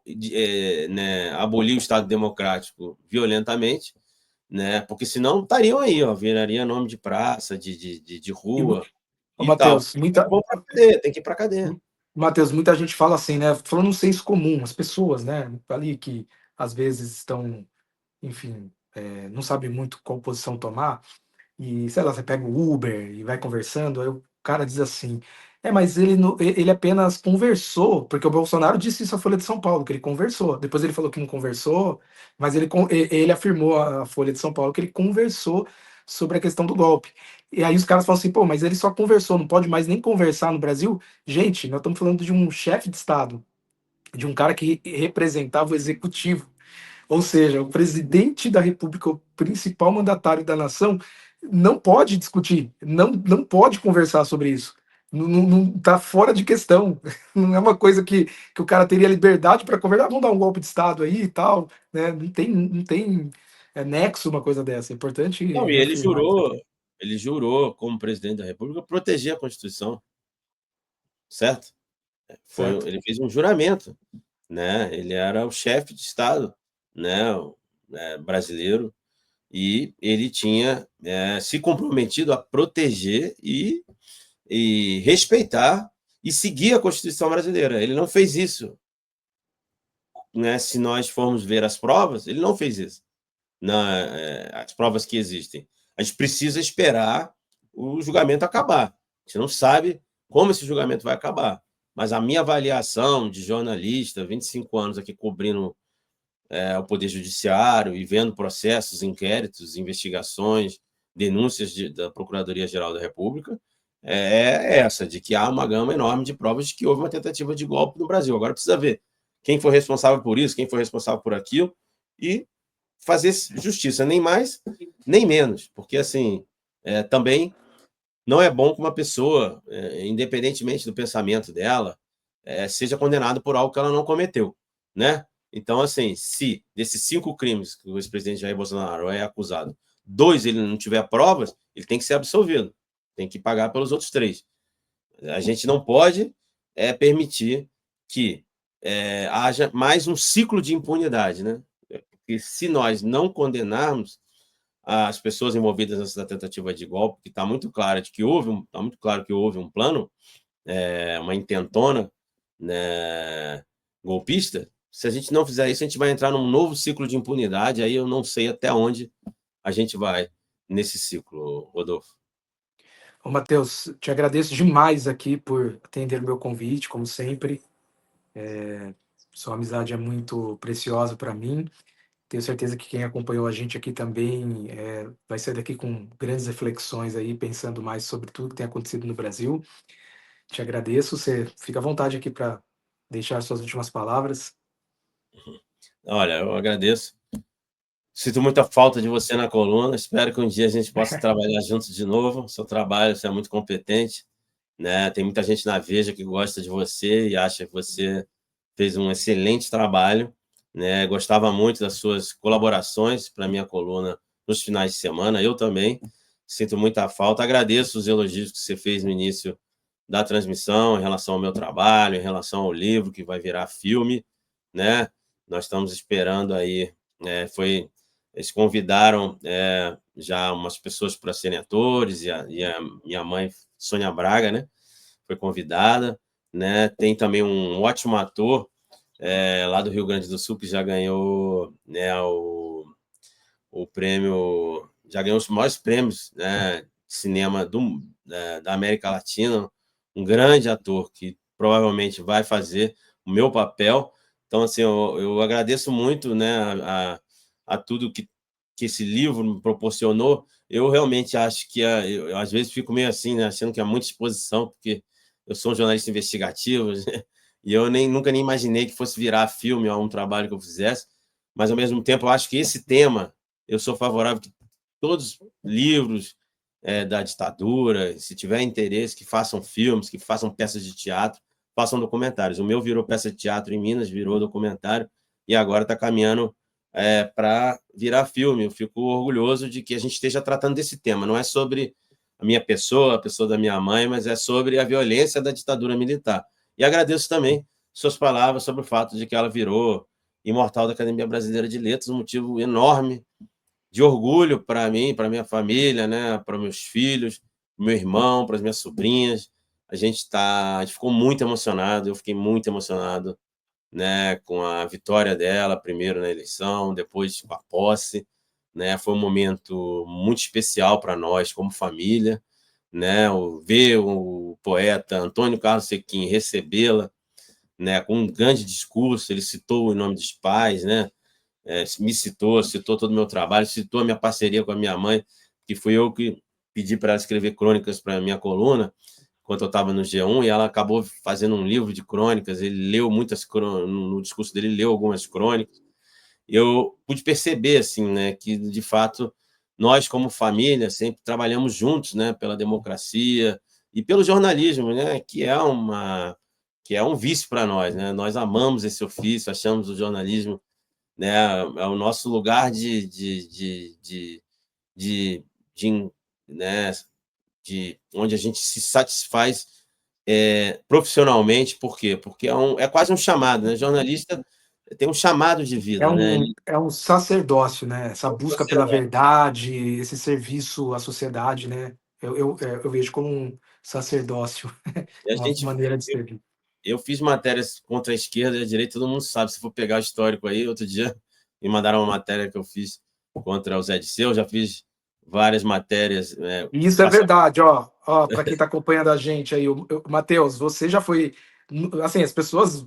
né, abolir o Estado Democrático violentamente, né? Porque senão estariam aí, ó, viraria nome de praça, de E, rua ô, e tal. Matheus, muita, Vão para cadeia, tem que ir para cadeia. Matheus, muita gente fala assim, né? Falando um senso comum, as pessoas, né? Ali que às vezes estão, enfim, não sabem muito qual posição tomar. E, sei lá, você pega o Uber e vai conversando, aí o cara diz assim: mas ele, ele apenas conversou, porque o Bolsonaro disse isso à Folha de São Paulo, que ele conversou. Depois ele falou que não conversou, mas ele afirmou à Folha de São Paulo que ele conversou sobre a questão do golpe. E aí os caras falam assim: pô, mas ele só conversou, não pode mais nem conversar no Brasil? Gente, nós estamos falando de um chefe de Estado, de um cara que representava o executivo, ou seja, o presidente da República, o principal mandatário da nação, não pode discutir, não pode conversar sobre isso. Não está fora de questão. Não é uma coisa que o cara teria liberdade para conversar. Vamos dar um golpe de Estado aí e tal. Né? Não tem nexo uma coisa dessa. É importante Não, e reafirmar isso aqui. ele jurou, como presidente da República, proteger a Constituição, certo? Certo? Ele fez um juramento, né? Ele era o chefe de Estado, né? Brasileiro, e ele tinha se comprometido a proteger e respeitar e seguir a Constituição brasileira. Ele não fez isso, né? Se nós formos ver as provas, ele não fez isso. As provas que existem. A gente precisa esperar o julgamento acabar. A gente não sabe como esse julgamento vai acabar. Mas a minha avaliação de jornalista, 25 anos aqui cobrindo o Poder Judiciário e vendo processos, inquéritos, investigações, denúncias da Procuradoria-Geral da República, é essa, de que há uma gama enorme de provas de que houve uma tentativa de golpe no Brasil. Agora precisa ver quem foi responsável por isso, quem foi responsável por aquilo, e fazer justiça, nem mais, nem menos, porque assim, também não é bom que uma pessoa, independentemente do pensamento dela, seja condenada por algo que ela não cometeu, né? Então, assim, se desses 5 crimes que o ex-presidente Jair Bolsonaro é acusado, 2 ele não tiver provas, ele tem que ser absolvido, tem que pagar pelos outros 3. A gente não pode permitir que haja mais um ciclo de impunidade, né? Porque se nós não condenarmos as pessoas envolvidas nessa tentativa de golpe, que está muito claro que houve um plano, uma intentona, né, golpista. Se a gente não fizer isso, a gente vai entrar num novo ciclo de impunidade. Aí eu não sei até onde a gente vai nesse ciclo, Rodolfo. Ô, Matheus, te agradeço demais aqui por atender o meu convite, como sempre. Sua amizade é muito preciosa para mim. Tenho certeza que quem acompanhou a gente aqui também vai sair daqui com grandes reflexões aí, pensando mais sobre tudo que tem acontecido no Brasil. Te agradeço. Você fica à vontade aqui para deixar suas últimas palavras. Olha, eu agradeço. Sinto muita falta de você na coluna. Espero que um dia a gente possa trabalhar juntos de novo. Seu trabalho, você é muito competente, né? Tem muita gente na Veja que gosta de você e acha que você fez um excelente trabalho, né? Gostava muito das suas colaborações para a minha coluna nos finais de semana. Eu também sinto muita falta. Agradeço os elogios que você fez no início da transmissão em relação ao meu trabalho, em relação ao livro que vai virar filme, né? Nós estamos esperando aí, eles convidaram já umas pessoas para serem atores, e a minha mãe, Sônia Braga, né, foi convidada, né? Tem também um ótimo ator lá do Rio Grande do Sul que já ganhou, né, o prêmio, já ganhou os maiores prêmios, né, de cinema da América Latina, um grande ator que provavelmente vai fazer o meu papel. Então, assim, eu agradeço muito, né, a tudo que esse livro me proporcionou. Eu realmente acho que eu às vezes fico meio assim, né, achando que há muita exposição, porque eu sou um jornalista investigativo, né, e eu nunca nem imaginei que fosse virar filme ou um trabalho que eu fizesse, mas ao mesmo tempo eu acho que esse tema, eu sou favorável que todos os livros da ditadura, se tiver interesse, que façam filmes, que façam peças de teatro, façam documentários. O meu virou peça de teatro em Minas, virou documentário, e agora está caminhando para virar filme. Eu fico orgulhoso de que a gente esteja tratando desse tema. Não é sobre a minha pessoa, a pessoa da minha mãe, mas é sobre a violência da ditadura militar. E agradeço também suas palavras sobre o fato de que ela virou imortal da Academia Brasileira de Letras, um motivo enorme de orgulho para mim, para minha família, né, para meus filhos, meu irmão, para as minhas sobrinhas. A gente ficou muito emocionado, eu fiquei muito emocionado, né, com a vitória dela, primeiro na eleição, depois com a posse, né? Foi um momento muito especial para nós como família, né? Ver o poeta Antônio Carlos Sequim recebê-la, né, com um grande discurso, ele citou o nome dos pais, né? Me citou todo o meu trabalho, citou a minha parceria com a minha mãe, que fui eu que pedi para ela escrever crônicas para a minha coluna, enquanto eu estava no G1, e ela acabou fazendo um livro de crônicas. Ele leu muitas crônicas, no discurso dele, ele leu algumas crônicas. E eu pude perceber, assim, né, que, de fato, nós, como família, sempre trabalhamos juntos, né, pela democracia e pelo jornalismo, né, que é um vício para nós, né? Nós amamos esse ofício, achamos o jornalismo, né, é o nosso lugar de, de né, de onde a gente se satisfaz profissionalmente. Por quê? Porque é quase um chamado, né? Jornalista tem um chamado de vida, né? É um sacerdócio, né? Essa busca pela verdade, esse serviço à sociedade, né? Eu vejo como um sacerdócio, E a uma gente, maneira de servir. eu fiz matérias contra a esquerda e a direita, todo mundo sabe. Se for pegar o histórico aí, outro dia me mandaram uma matéria que eu fiz contra o Zé Disseu, já fiz várias matérias. E isso é verdade, ó, para quem está acompanhando a gente aí, Matheus, você já foi, assim, as pessoas,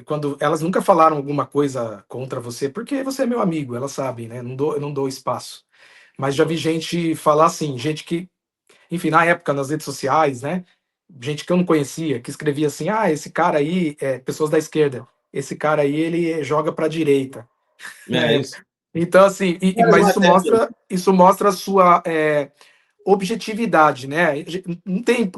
quando elas nunca falaram alguma coisa contra você, porque você é meu amigo, elas sabem, né? Eu não dou espaço. Mas já vi gente falar assim, gente que, enfim, na época nas redes sociais, né? Gente que eu não conhecia, que escrevia assim, esse cara aí, pessoas da esquerda, esse cara aí ele joga para a direita na É época. isso. Então, assim, Várias mas matérias. isso mostra a sua objetividade, né? Não tem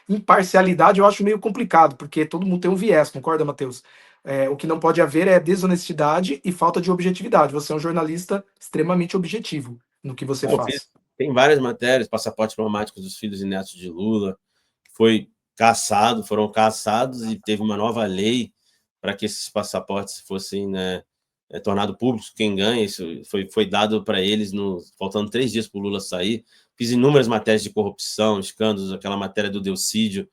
imparcialidade, eu acho meio complicado, porque todo mundo tem um viés, concorda, Matheus? O que não pode haver é desonestidade e falta de objetividade. Você é um jornalista extremamente objetivo no que você Eu fiz, faz. tem várias matérias, passaporte diplomático dos filhos e netos de Lula, foi foram caçados e teve uma nova lei para que esses passaportes fossem, né, tornado públicos. Quem ganha, isso foi dado para eles faltando 3 dias para o Lula sair. Fiz inúmeras matérias de corrupção, escândalos, aquela matéria do Delcídio,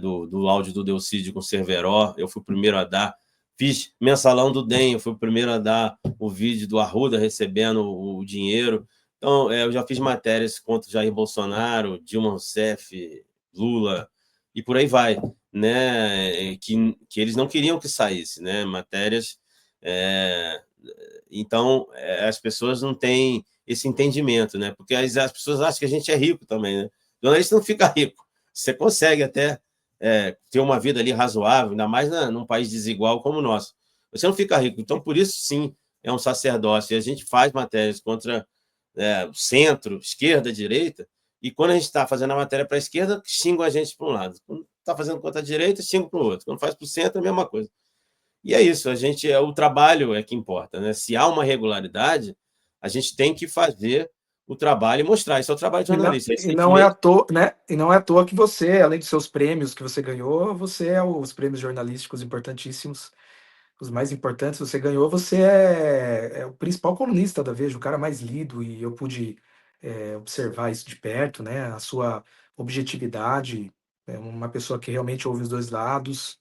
do áudio do Delcídio com Cerveró, eu fui o primeiro a dar. Fiz mensalão do DEM, eu fui o primeiro a dar o vídeo do Arruda recebendo o dinheiro. Então, eu já fiz matérias contra Jair Bolsonaro, Dilma Rousseff, Lula, e por aí vai, né? Que eles não queriam que saísse, né? Matérias. É, então, as pessoas não têm esse entendimento, né? Porque as pessoas acham que a gente é rico também, né? O jornalista não fica rico. Você consegue até ter uma vida ali razoável, ainda mais num país desigual como o nosso. Você não fica rico. Então, por isso, sim, é um sacerdócio. E a gente faz matérias contra centro, esquerda, direita, e quando a gente está fazendo a matéria para a esquerda, xingam a gente para um lado. Quando está fazendo contra a direita, xingam para o outro. Quando faz para o centro, é a mesma coisa. E é isso, o trabalho é que importa, né? Se há uma regularidade, a gente tem que fazer o trabalho e mostrar. Isso é o trabalho de jornalista. E não é à Recentemente, toa, né? E não é à toa que você, além dos seus prêmios que você ganhou, você é os prêmios jornalísticos importantíssimos, os mais importantes, você ganhou, você é o principal colunista da Veja, o cara mais lido, e eu pude observar isso de perto, né? A sua objetividade, é uma pessoa que realmente ouve os dois lados.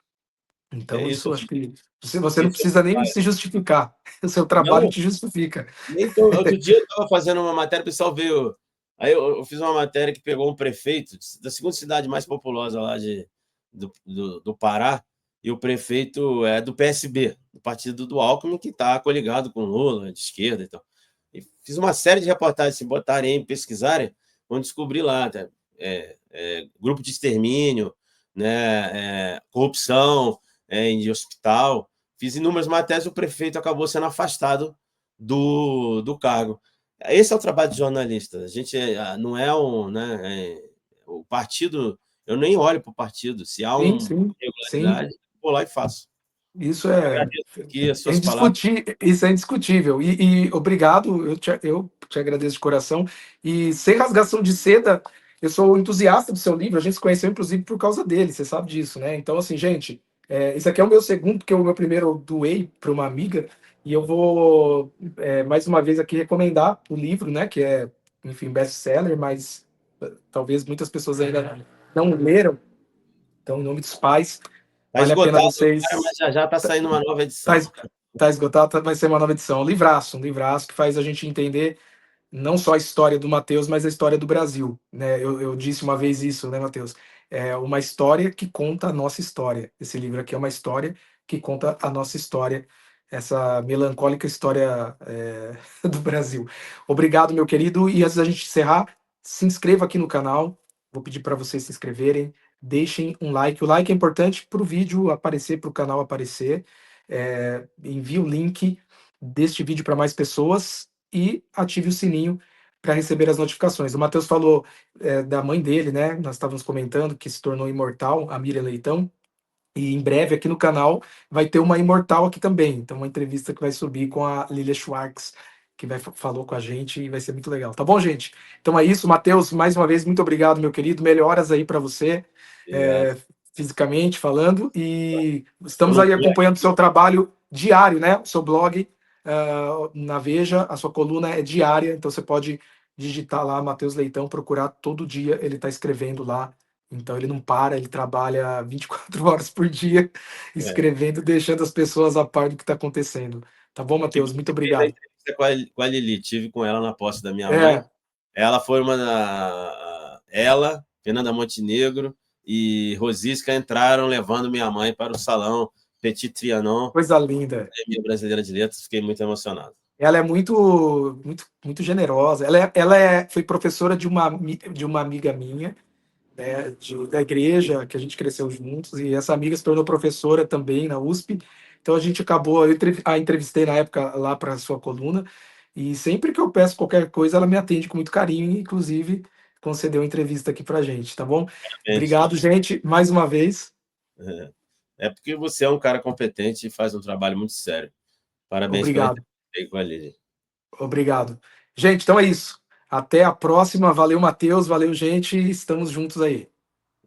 é Então, isso. isso acho que você não Esse é o precisa nem trabalho. se justificar. O seu trabalho Não, te justifica. nem tô. Outro dia eu estava fazendo uma matéria, o pessoal veio. Aí eu fiz uma matéria que pegou um prefeito da segunda cidade mais populosa lá do Pará, e o prefeito é do PSB, do partido do Alckmin, que está coligado com Lula, de esquerda e tal. E fiz uma série de reportagens, se botarem aí, pesquisarem, vão descobrir lá, tá? Grupo de extermínio, né? Corrupção em hospital. Fiz inúmeras matérias, o prefeito acabou sendo afastado do cargo. Esse é o trabalho de jornalista. A gente não é um, né? O partido, eu nem olho para o partido. Se há Sim, uma sim, sim. irregularidade, vou lá e faço. Isso é, Agradeço aqui as suas palavras. isso é indiscutível. E obrigado, eu te agradeço de coração. E sem rasgação de seda, eu sou entusiasta do seu livro. A gente se conheceu, inclusive, por causa dele, você sabe disso, né? Então, assim, gente, esse aqui é o meu segundo, porque o meu primeiro eu doei para uma amiga. E eu vou, mais uma vez, aqui recomendar o livro, né? Que é, enfim, best-seller, mas talvez muitas pessoas ainda não leram. Então, em nome dos pais, Está vale a pena esgotado agora, vocês. mas já já está saindo uma nova Tá, edição. tá esgotado, vai ser uma nova edição. Um livraço que faz a gente entender não só a história do Matheus, mas a história do Brasil, né? Eu disse uma vez isso, né, Matheus? É uma história que conta a nossa história. Esse livro aqui é uma história que conta a nossa história, essa melancólica história do Brasil. Obrigado, meu querido. E antes da gente encerrar, se inscreva aqui no canal. Vou pedir para vocês se inscreverem. Deixem um like. O like é importante para o vídeo aparecer, para o canal aparecer. Envie o link deste vídeo para mais pessoas e ative o sininho para receber as notificações. O Matheus falou da mãe dele, né? Nós estávamos comentando que se tornou imortal, a Miriam Leitão. E em breve aqui no canal vai ter uma imortal aqui também. Então, uma entrevista que vai subir com a Lilia Schwartz, que falou com a gente e vai ser muito legal. Tá bom, gente? Então é isso. Matheus, mais uma vez, muito obrigado, meu querido. Melhoras aí para você, Obrigado. é, fisicamente falando. E Eu estamos não aí tenho. acompanhando o seu trabalho diário, né? O seu blog na Veja, a sua coluna é diária, então você pode digitar lá Matheus Leitão, procurar todo dia, ele está escrevendo lá. Então ele não para, ele trabalha 24 horas por dia É. escrevendo, deixando as pessoas a par do que está acontecendo. Tá bom, Que Matheus? você Muito fez a obrigado. entrevista com a Lili, tive com ela na posse da minha mãe. É, Ela foi uma da. Ela, Fernanda Montenegro e Rosisca entraram levando minha mãe para o salão Petit Trianon, coisa linda. Academia Brasileira de Letras. Fiquei muito emocionado. Ela é muito generosa. Foi professora de uma amiga minha, né, da igreja, que a gente cresceu juntos, e essa amiga se tornou professora também na USP. Então a gente acabou, a entrevistei na época lá para a sua coluna, e sempre que eu peço qualquer coisa, ela me atende com muito carinho, e, inclusive concedeu entrevista aqui para a gente, tá bom? Gente, Obrigado, gente, mais uma vez. é porque você é um cara competente e faz um trabalho muito sério. Parabéns pela Obrigado, entrevista aí com a Lili. obrigado. Gente, então é isso. Até a próxima. Valeu, Matheus. Valeu, gente. Estamos juntos aí.